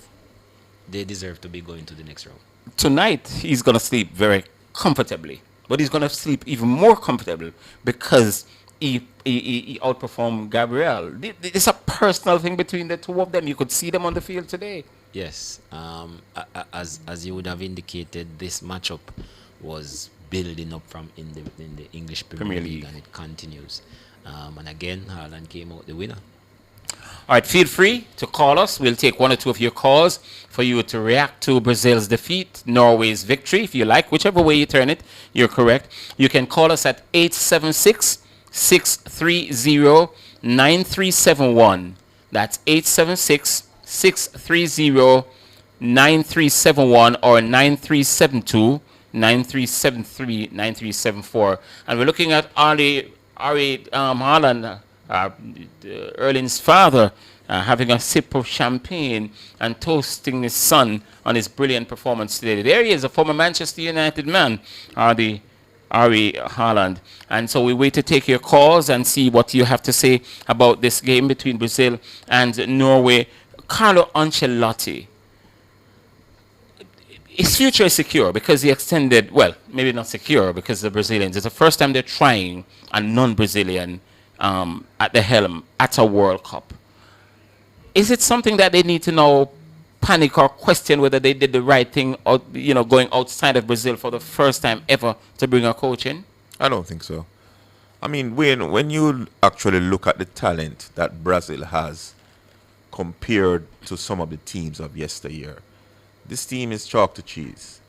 They deserve to be going to the next round. Tonight, he's going to sleep very comfortably, but he's going to sleep even more comfortable because he outperformed Gabriel. It's a personal thing between the two of them. You could see them on the field today. Yes, as you would have indicated, this matchup was building up from in the English Premier League, and it continues. And again, Haaland came out the winner. All right, feel free to call us. We'll take 1 or 2 of your calls for you to react to Brazil's defeat, Norway's victory, if you like. Whichever way you turn it, you're correct. You can call us at 876-630-9371. That's 876-630-9371 or 9372, 9373, 9374. And we're looking at Ari Haaland, Erling's father, having a sip of champagne and toasting his son on his brilliant performance today. There he is, a former Manchester United man, Ari Haaland. And so we wait to take your calls and see what you have to say about this game between Brazil and Norway. Carlo Ancelotti, his future is secure because he extended, well, maybe not secure because the Brazilians, it's the first time they're trying a non-Brazilian at the helm at a World Cup. Is it something that they need to now panic or question whether they did the right thing, or going outside of Brazil for the first time ever to bring a coach in? I don't think so. I mean, when you actually look at the talent that Brazil has compared to some of the teams of yesteryear, this team is chalk to cheese.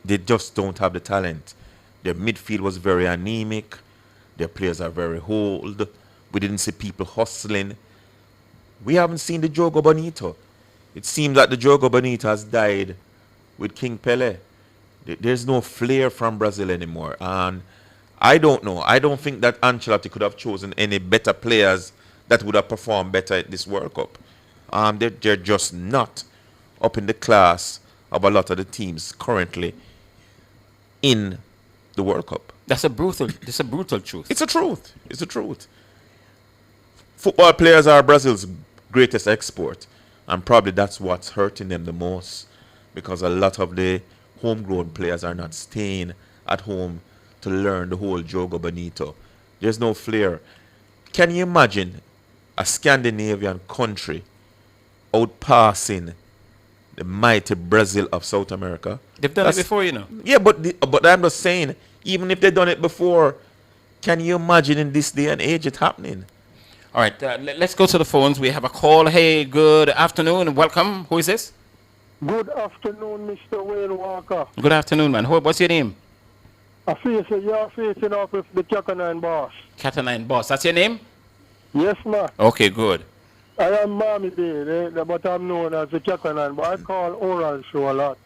They just don't have the talent. Their midfield was very anemic. Their players are very old. We didn't see people hustling. We haven't seen the Jogo Bonito. It seems that the Jogo Bonito has died with King Pelé. There's no flair from Brazil anymore. And I don't know. I don't think that Ancelotti could have chosen any better players that would have performed better at this World Cup. They're just not up in the class of a lot of the teams currently in the World Cup. That's a brutal truth. It's a truth. It's a truth. Football players are Brazil's greatest export, and probably that's what's hurting them the most, because a lot of the homegrown players are not staying at home to learn the whole Jogo Bonito. There's no flair. Can you imagine a Scandinavian country outpassing the mighty Brazil of South America? They've done it before, Yeah, but I'm just saying, even if they've done it before, can you imagine in this day and age it happening? All right, let's go to the phones. We have a call. Hey, good afternoon. Welcome. Who is this? Good afternoon, Mr. Wayne Walker. Good afternoon, man. What's your name? You're facing off with the Cat 9 boss. Cat 9 boss. That's your name? Yes, ma'am. Okay, good. I am Mommy Day, but I'm known as the Cat 9, but I call oral show a lot.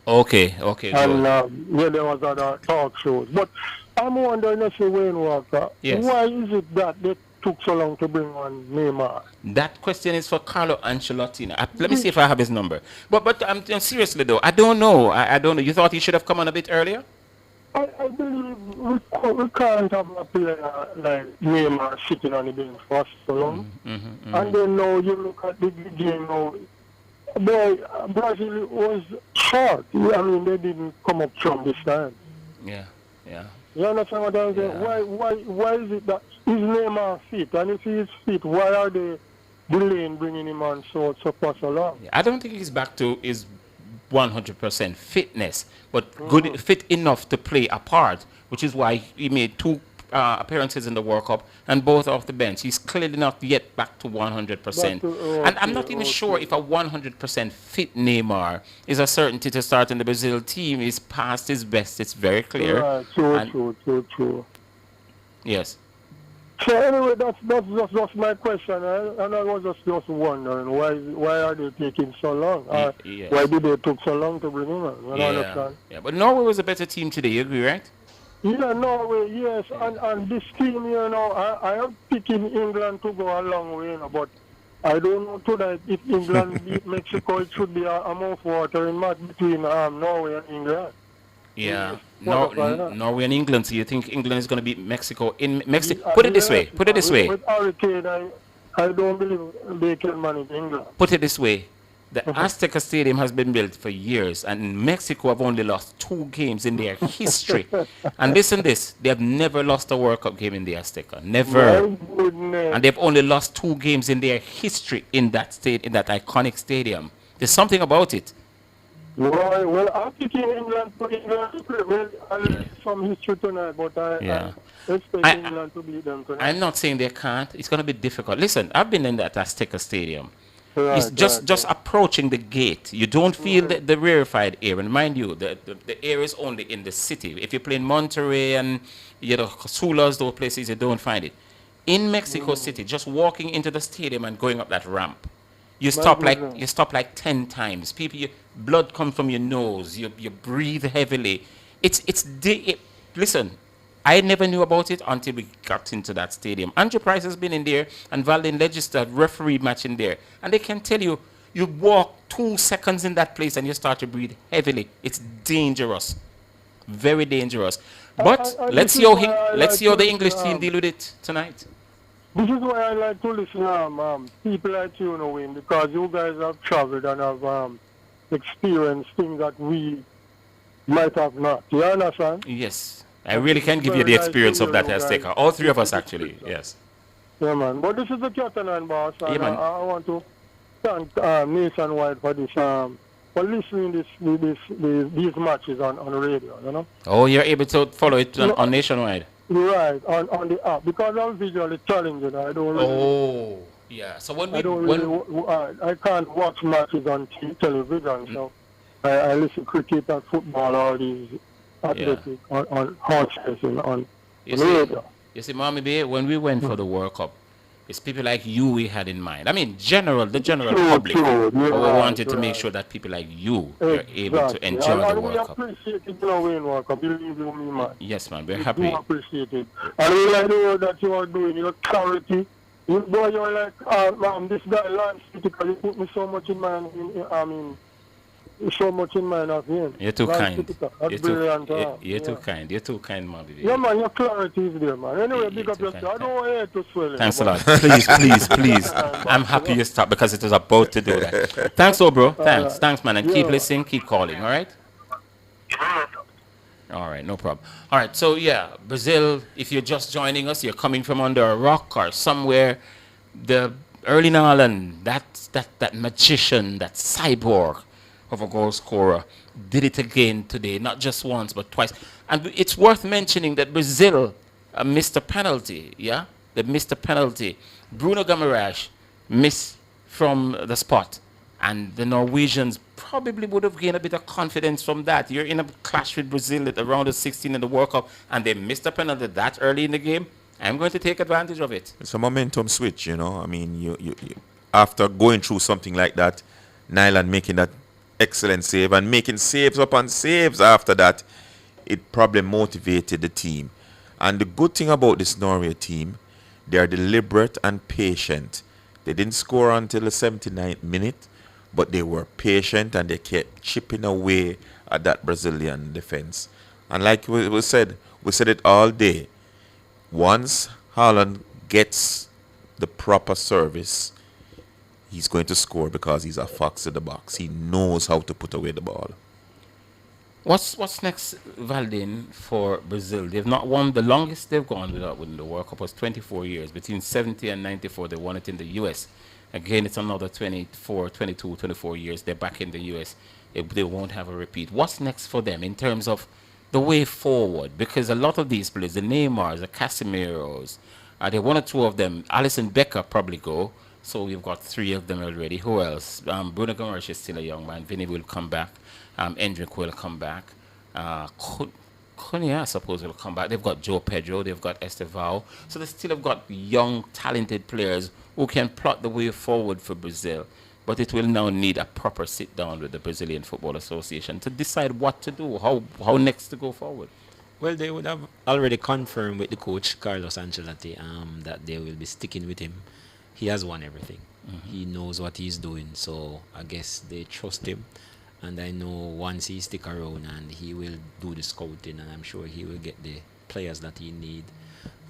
Okay, good. And there was other talk shows. But I'm wondering, Mr. Wayne Walker, yes, why is it that they took so long to bring on Neymar? That question is for Carlo Ancelotti. Let me see if I have his number. But I'm seriously though, I don't know. I don't know. You thought he should have come on a bit earlier? I believe we can't have a player like Neymar sitting on the bench for so long. And then now you look at the game now. Brazil was short. I mean, they didn't come up strong this time. Yeah. You understand what I'm saying? Yeah. Why is it that is Neymar fit? And if he is fit, why are they delaying bringing him on so long? I don't think he's back to his 100% fitness, but good fit enough to play a part, which is why he made 2 appearances in the World Cup and both off the bench. He's clearly not yet back to 100%. And I'm not even sure if a 100% fit Neymar is a certainty to start in the Brazil team. He's past his best. It's very clear. Right, true. Yes. So anyway, that's just my question, and I was just wondering why are they taking so long? Yes. Why did they took so long to bring him in? You understand? Yeah, but Norway was a better team today. You agree, right? Yeah, Norway, yes, and this team, I am picking England to go a long way, but I don't know tonight if England beat Mexico, it should be a mouth-watering match between Norway and England. Yeah, Yes, Norway and England. So you think England is going to beat Mexico in Mexico? Put it this way. Put it this way. With Hurricane, I don't believe they can manage England. Put it this way. The Azteca Stadium has been built for years, and Mexico have only lost 2 games in their history. And listen this, they have never lost a World Cup game in the Azteca. Never. And they've only lost 2 games in their history in that iconic stadium. There's something about it. Well, I'm picking England to play. Well, I learned some history tonight, but I expect England to beat them tonight. I'm not saying they can't. It's going to be difficult. Listen, I've been in that Azteca Stadium. Right, it's just approaching the gate. You don't feel the rarefied air. And mind you, the air is only in the city. If you play in Monterrey and Sulas, those places, you don't find it. In Mexico City, just walking into the stadium and going up that ramp, you stop like 10 times. Your blood comes from your nose. You breathe heavily. Listen, I never knew about it until we got into that stadium. Andrew Price has been in there, and Valdin Legister referee match in there. And they can tell you, you walk 2 seconds in that place and you start to breathe heavily. It's dangerous. Very dangerous. But let's see how the English team deal with it tonight. This is why I like to listen to people like you, Wayne, because you guys have traveled and have experienced things that we might have not. You understand? Yes. I really can give you the experience of that Azteca. All 3 of us, actually. Yes. Yeah, man. But this is the captain and boss. And yeah, man. I want to thank Nationwide for this, for listening these matches on radio, Oh, you're able to follow it on Nationwide? Right, on the app. Because I'm visually challenged, I don't really... Oh, yeah. So I can't watch matches on television, so I listen cricket and football, all these... athletic on horses on radio. You see, Mommy B, when we went for the World Cup, it's people like you we had in mind. I mean, the general public. But we wanted to make sure that people like you are able to enjoy the World Cup. We appreciate it, World Cup. Believe you me, man. Yes, man. We're happy. We appreciate it. And we like the work that you are doing, your charity. You're like, this guy, Lance, because you put me so much in mind. So much in mind of him. You're too kind. That's brilliant. You're too kind. You're too kind, Mommy. Yeah, man, your clarity is there, man. Anyway, big up yourself. I don't want you to swell. Thanks a lot. Please. I'm happy you stopped because it was about to do that. Thanks, bro. Thanks, man. And keep listening, keep calling, all right? All right, no problem. All right, so Brazil, if you're just joining us, you're coming from under a rock or somewhere, the Erling Haaland, that magician, that cyborg of a goal scorer, did it again today, not just once but twice. And it's worth mentioning that Brazil missed a penalty. They missed a penalty. Bruno Guimaraes missed from the spot, and the Norwegians probably would have gained a bit of confidence from that. You're in a clash with Brazil at the round of 16 in the World Cup, and they missed a penalty that early in the game. I'm going to take advantage of it. It's a momentum switch, I mean, you after going through something like that, Nyland making that excellent save and making saves upon saves after that, it probably motivated the team. And the good thing about this Norway team, they are deliberate and patient. They didn't score until the 79th minute, but they were patient and they kept chipping away at that Brazilian defense. And like we said it all day, once Haaland gets the proper service, he's going to score because he's a fox in the box. He knows how to put away the ball. What's next, Valdin, for Brazil? They've not won. The longest they've gone without winning the World Cup was 24 years. Between 70 and 94, they won it in the U.S. Again, it's another 24 years. They're back in the U.S. They won't have a repeat. What's next for them in terms of the way forward? Because a lot of these players, the Neymars, the Casemiros, there are 1 or 2 of them. Alisson Becker probably go. So we've got 3 of them already. Who else? Bruno Guimaraes is still a young man. Vinny will come back. Endrick will come back. Cunha, I suppose, will come back. They've got Joe Pedro, they've got Estevao. So they still have got young, talented players who can plot the way forward for Brazil. But it will now need a proper sit-down with the Brazilian Football Association to decide what to do, how next to go forward. Well, they would have already confirmed with the coach, Carlos Ancelotti, that they will be sticking with him. He has won everything. He knows what he's doing, so I guess they trust him. And I know once he stick around and he will do the scouting, and I'm sure he will get the players that he need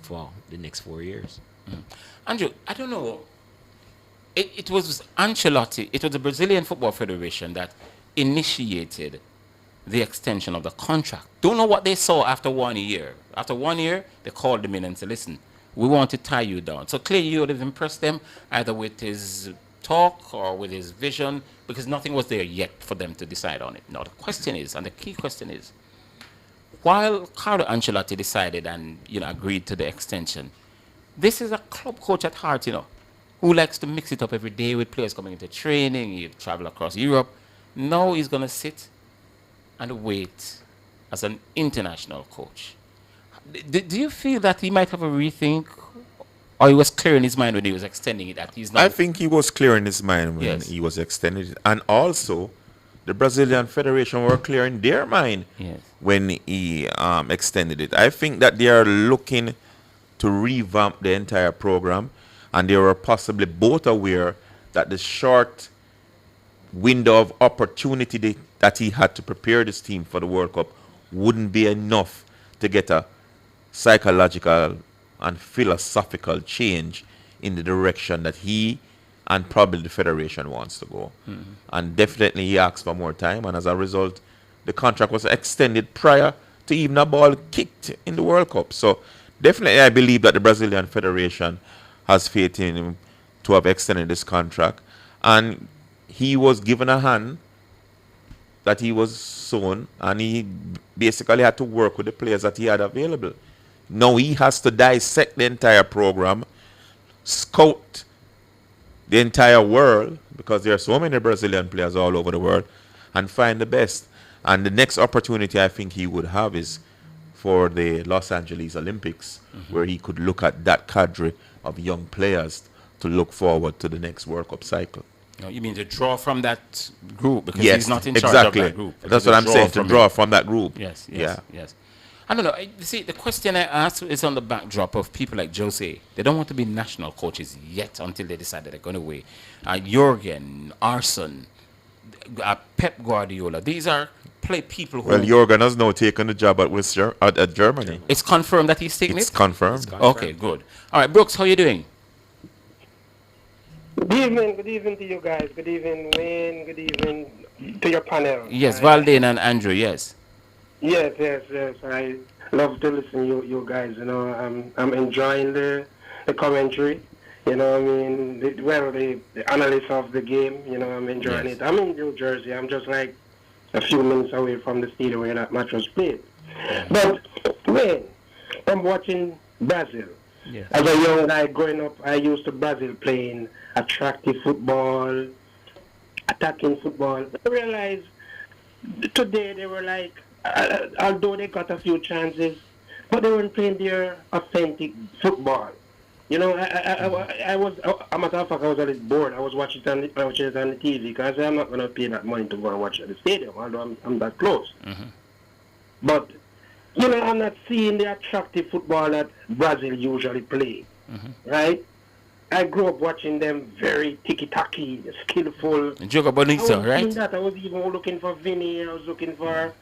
for the next 4 years. Andrew, I don't know. It was Ancelotti, it was the Brazilian Football Federation that initiated the extension of the contract. Don't know what they saw after 1 year. After 1 year, they called him in and said, listen, we want to tie you down. So clearly you would have impressed them either with his talk or with his vision, because nothing was there yet for them to decide on it. Now the question is, and the key question is, while Carlo Ancelotti decided and agreed to the extension, this is a club coach at heart, who likes to mix it up every day with players coming into training. He travel across Europe. Now he's going to sit and wait as an international coach. Do you feel that he might have a rethink, or he was clear in his mind when he was extending it that he's not? I think he was clear in his mind when he was extending it. And also, the Brazilian Federation were clear in their mind when he extended it. I think that they are looking to revamp the entire program, and they were possibly both aware that the short window of opportunity that he had to prepare this team for the World Cup wouldn't be enough to get a psychological and philosophical change in the direction that he and probably the Federation wants to go. And definitely he asked for more time, and as a result, the contract was extended prior to even a ball kicked in the World Cup. So definitely I believe that the Brazilian Federation has faith in him to have extended this contract, and he was given a hand that he was sown, and he basically had to work with the players that he had available. Now he has to dissect the entire program, scout the entire world, because there are so many Brazilian players all over the world, and find the best. And the next opportunity I think he would have is for the Los Angeles Olympics, where he could look at that cadre of young players to look forward to the next World Cup cycle. You mean to draw from that group, because Yes, he's not in charge exactly. of that group. That's what I'm saying, to draw from that group. Yes. Yeah. I don't know. You see, the question I asked is on the backdrop of people like Jose. They don't want to be national coaches yet until they decide that they're going away. Jurgen, Arsene, Pep Guardiola. These are people who... Well, Jurgen has now taken the job at Germany. It's confirmed that he's taking It's it? confirmed. Okay, good. All right, Brooks, how are you doing? Good evening to you guys. Good evening, Wayne. Good evening to your panel. Yes, Valdane and Andrew, yes. Yes. I love to listen to you guys. I'm enjoying the commentary. The analysis of the game. I'm enjoying it. I'm in New Jersey. I'm just like a few minutes away from the stadium where that match was played. But Wayne, I'm watching Brazil. Yes. As a young guy growing up, I used to Brazil playing attractive football, attacking football. I realized today they were like, although they got a few chances, but they weren't playing their authentic football. I was, a matter of fact, I was a little bored. I was watching it on the TV because I'm not going to pay that money to go and watch it at the stadium, although I'm that close. But I'm not seeing the attractive football that Brazil usually play, right? I grew up watching them very tiki-taki, skillful. Joga Bonito, right? That. I was even looking for Vinny. I was looking for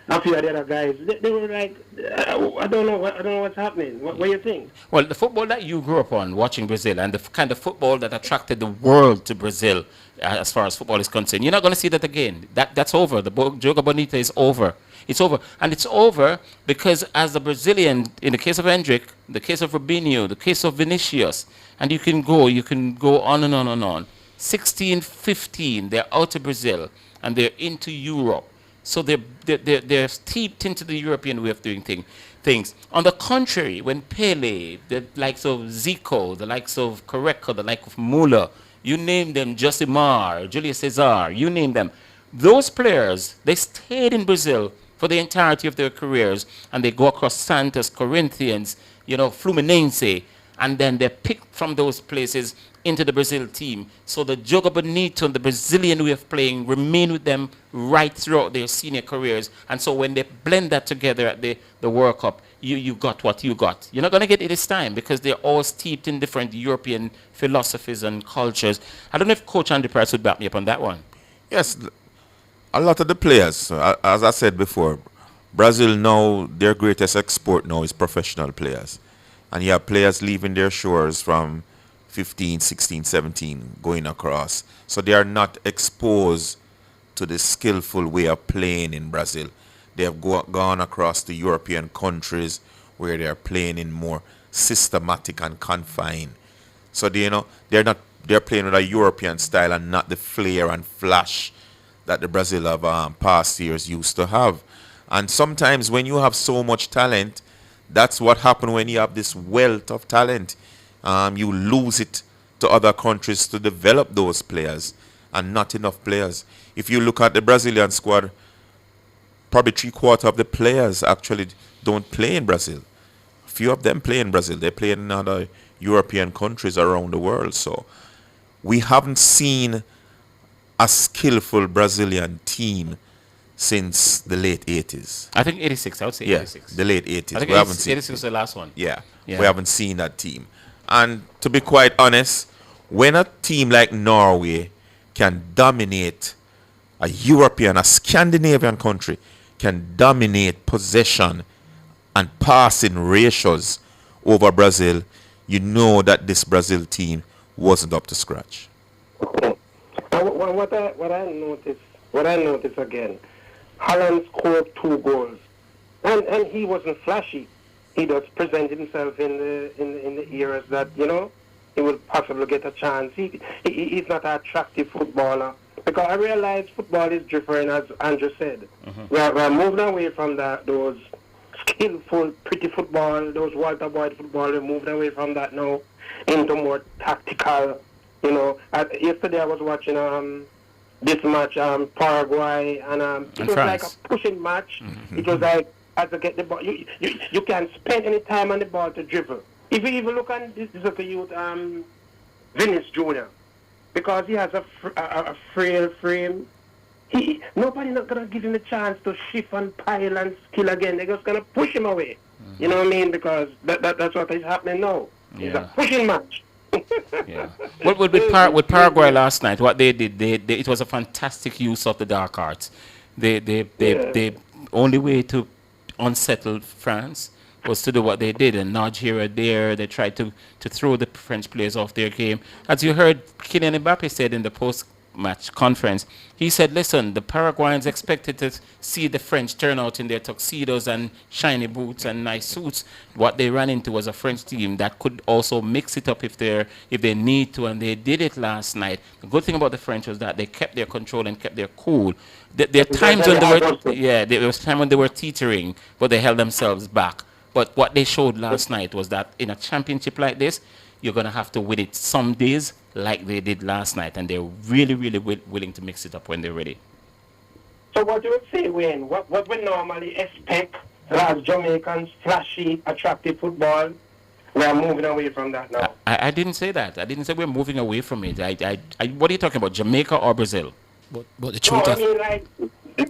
a few of the other guys. They were like, I don't know what's happening. What do you think? Well, the football that you grew up on, watching Brazil, and the kind of football that attracted the world to Brazil, as far as football is concerned, you're not going to see that again. That's over. The Joga Bonita is over. It's over. And it's over because as the Brazilian, in the case of Hendrick, the case of Robinho, the case of Vinicius, and you can go on and on and on. 16, 15, they're out of Brazil and they're into Europe. So they're steeped into the European way of doing things. On the contrary, when Pele, the likes of Zico, the likes of Careca, the likes of Müller, you name them, Josimar, Julius Cesar, you name them, those players, they stayed in Brazil for the entirety of their careers, and they go across Santos, Corinthians, Fluminense, and then they're picked from those places into the Brazil team. So the jogo bonito and the Brazilian way of playing remain with them right throughout their senior careers. And so when they blend that together at the World Cup, you got what you got. You're not going to get it this time because they're all steeped in different European philosophies and cultures. I don't know if Coach Andy Price would back me up on that one. Yes, a lot of the players, as I said before, Brazil now, their greatest export now is professional players. And you have players leaving their shores from 15, 16, 17 going across. So they are not exposed to the skillful way of playing in Brazil. They have gone across the European countries where they are playing in more systematic and confined. So they're playing with a European style and not the flair and flash that the Brazil of past years used to have. And sometimes when you have so much talent, that's what happens when you have this wealth of talent. You lose it to other countries to develop those players, and not enough players. If you look at the Brazilian squad, probably 3/4 of the players actually don't play in Brazil. A few of them play in Brazil. They play in other European countries around the world. So we haven't seen a skillful Brazilian team since the late 80s. I think 86. I would say 86. The late 80s. I think we haven't seen 86 was the last one. Yeah, we haven't seen that team. And to be quite honest, when a team like Norway can dominate a European, a Scandinavian country, can dominate possession and passing ratios over Brazil, you know that this Brazil team wasn't up to scratch. What I noticed again, Holland scored 2 goals, and he wasn't flashy. He just presented himself in the eras that he would possibly get a chance. He's not an attractive footballer, because I realize football is different, as Andrew said. We're moving away from those skillful, pretty football, those Walter Boyd football. We're moving away from that now into more tactical. Yesterday I was watching this match, Paraguay, and it was France. like a pushing match. It was like, as to get the ball, you can't spend any time on the ball to dribble. If you even look at this is a youth, Vinicius Jr., because he has a frail frame, nobody not gonna give him a chance to shift and pile and skill again. They're just gonna push him away. You know what I mean? Because that's what is happening now. It's a pushing match. Yeah. Well, with Paraguay last night, what they did, it was a fantastic use of the dark arts. They only way to unsettle France was to do what they did and nudge here or there. They tried to throw the French players off their game. As you heard Kylian Mbappe said in the post-match conference, he said, listen, the Paraguayans expected to see the French turn out in their tuxedos and shiny boots and nice suits. What they ran into was a French team that could also mix it up if they need to, and they did it last night. The good thing about the French was that they kept their control and kept their cool. There were times when there was time when they were teetering, but they held themselves back. But what they showed last night was that in a championship like this, you're going to have to win it some days like they did last night. And they're really, really willing to mix it up when they're ready. So what you would say, Wayne, what we normally expect as Jamaicans, flashy, attractive football, we are moving away from that now. I didn't say that. I didn't say we're moving away from it. What are you talking about, Jamaica or Brazil? But the truth I mean, like,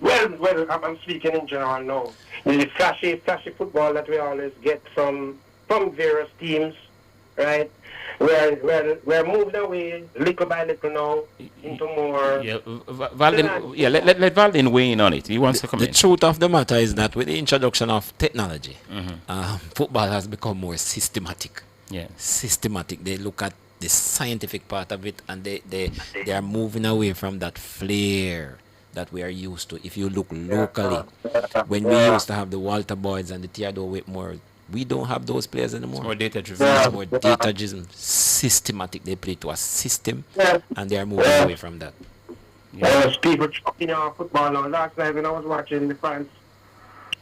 well, I'm speaking in general now. The flashy football that we always get from various teams, right? We're moving away little by little now into more. Yeah, let Valdin weigh in on it. He wants to come in. The truth of the matter is that with the introduction of technology, football has become more systematic. Yeah, systematic. They look at the scientific part of it, and they are moving away from that flair that we are used to. If you look locally, when we used to have the Walter Boyds and the Theodore Whitmore, we don't have those players anymore. It's more data-driven. It's more data-driven, systematic. They play to a system, and they are moving away from that. There's people chucking our football now. Last night when I was watching the France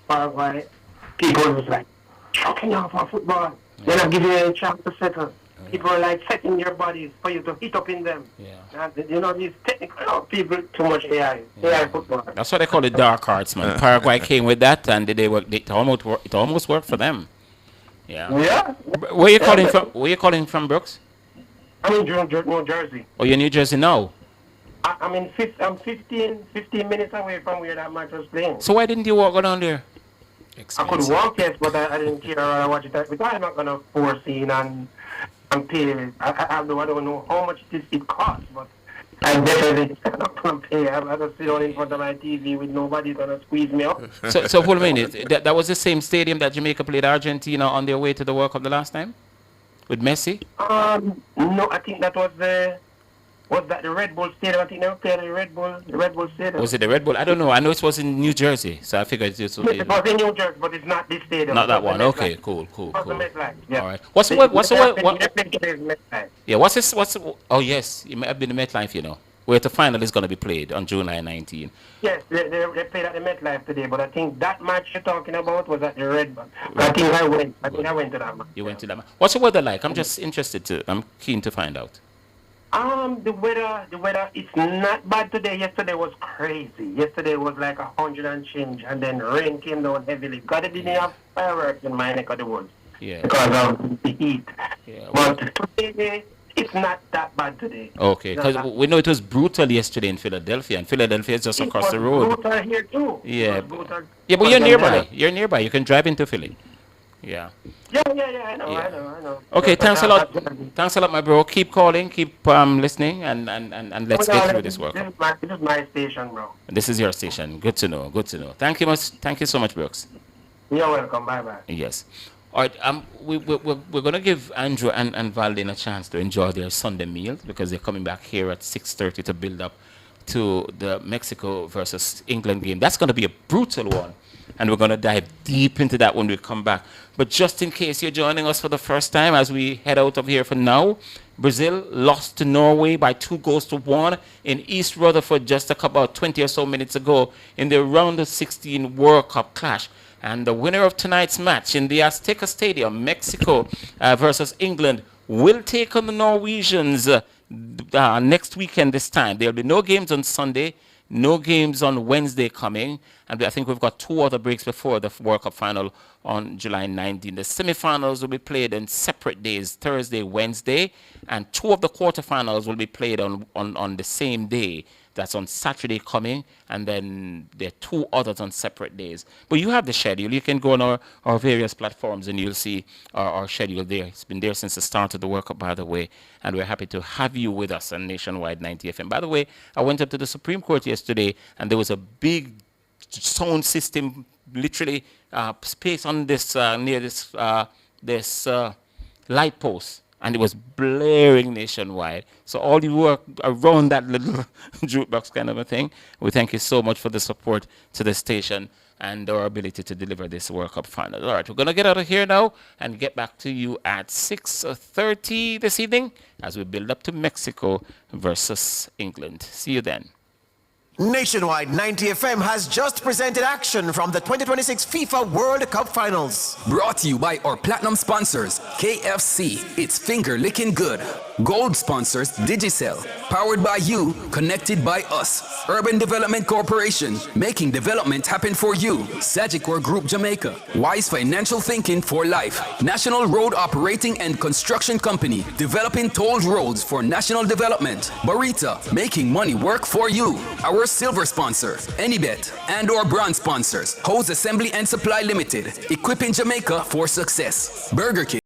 Paraguay, people was like, chucking off our football. They're not giving you any chance to settle. People are like setting their bodies for you to hit up in them. Yeah. And, you know, these technical people, too much AI football. That's what they call it, dark arts, man. Paraguay came with that, and it almost worked for them. Yeah. Yeah. Where you calling from? Where you calling from, Brooks? I'm in New Jersey. Oh, you're in New Jersey now. I'm 15 minutes away from where that match was playing. So why didn't you walk down there? I could walk, yes, but I didn't care. I watch it because I'm not gonna force in and pay. I don't know how much it costs, but I'm definitely not gonna pay. I'm gonna sit down in front of my TV with nobody gonna squeeze me up. So hold a minute. That was the same stadium that Jamaica played Argentina on their way to the World Cup the last time with Messi. No, I think that was the Red Bull Stadium. I think they were playing the Red Bull Stadium. Was it the Red Bull? I don't know. I know it was in New Jersey, so I figured it was. It was in New Jersey, but it's not this stadium. Not that one. Okay, cool. Yeah. All right. What's the Yeah. What's this? Oh yes, it may have been the MetLife. You know, where the final is going to be played on July 19. Yes, they played at the MetLife today, but I think that match you're talking about was at the Red Bull. I think I went to that match. You went to that match. What's the weather like? I'm just interested I'm keen to find out. The weather, it's not bad today. Yesterday was crazy. Yesterday was like 100 and change, and then rain came down heavily. God, it didn't have fireworks in my neck of the woods. Yeah. Because of the heat. Yeah, but today, it's not that bad today. Okay, because we know it was brutal yesterday in Philadelphia, and Philadelphia is just across the road. Brutal here too. Yeah. Yeah, but you're nearby. You're nearby. You can drive into Philly. Yeah. Yeah, I know. Okay, thanks a lot. Thanks a lot, my bro. Keep calling, keep listening, and let's get through this work. This is my station, bro. This is your station. Good to know. Thank you so much, Brooks. You're welcome. Bye-bye. Yes. All right. We're going to give Andrew and Valdin a chance to enjoy their Sunday meal because they're coming back here at 6:30 to build up to the Mexico versus England game. That's going to be a brutal one. And we're going to dive deep into that when we come back. But just in case you're joining us for the first time as we head out of here for now, Brazil lost to Norway by 2-1 in East Rutherford just about 20 or so minutes ago in the round of 16 World Cup clash. And the winner of tonight's match in the Azteca Stadium, Mexico versus England, will take on the Norwegians next weekend this time. There will be no games on Sunday. No games on Wednesday coming, and I think we've got 2 other breaks before the World Cup final on July 19. The semifinals will be played on separate days, Thursday, Wednesday, and 2 of the quarterfinals will be played on the same day. That's on Saturday coming, and then there are 2 others on separate days. But you have the schedule. You can go on our various platforms, and you'll see our schedule there. It's been there since the start of the World Cup, by the way, and we're happy to have you with us on Nationwide 90 FM. By the way, I went up to the Supreme Court yesterday, and there was a big sound system, literally space on this near this light post. And it was blaring nationwide. So all you work around that little jukebox kind of a thing, we thank you so much for the support to the station and our ability to deliver this World Cup final. All right, we're going to get out of here now and get back to you at 6:30 this evening as we build up to Mexico versus England. See you then. Nationwide 90 FM has just presented action from the 2026 FIFA World Cup Finals. Brought to you by our platinum sponsors, KFC, it's finger licking good. Gold sponsors, Digicel. Powered by you, connected by us. Urban Development Corporation, making development happen for you. Sagicor Group Jamaica, wise financial thinking for life. National Road Operating and Construction Company, developing tolled roads for national development. Barita, making money work for you. Our silver sponsor, Anybet, and our bronze sponsors, Hose Assembly and Supply Limited, equipping Jamaica for success. Burger King.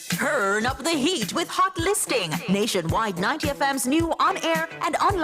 Turn up the heat with Hot Listing, Nationwide 90 FM's new on-air and online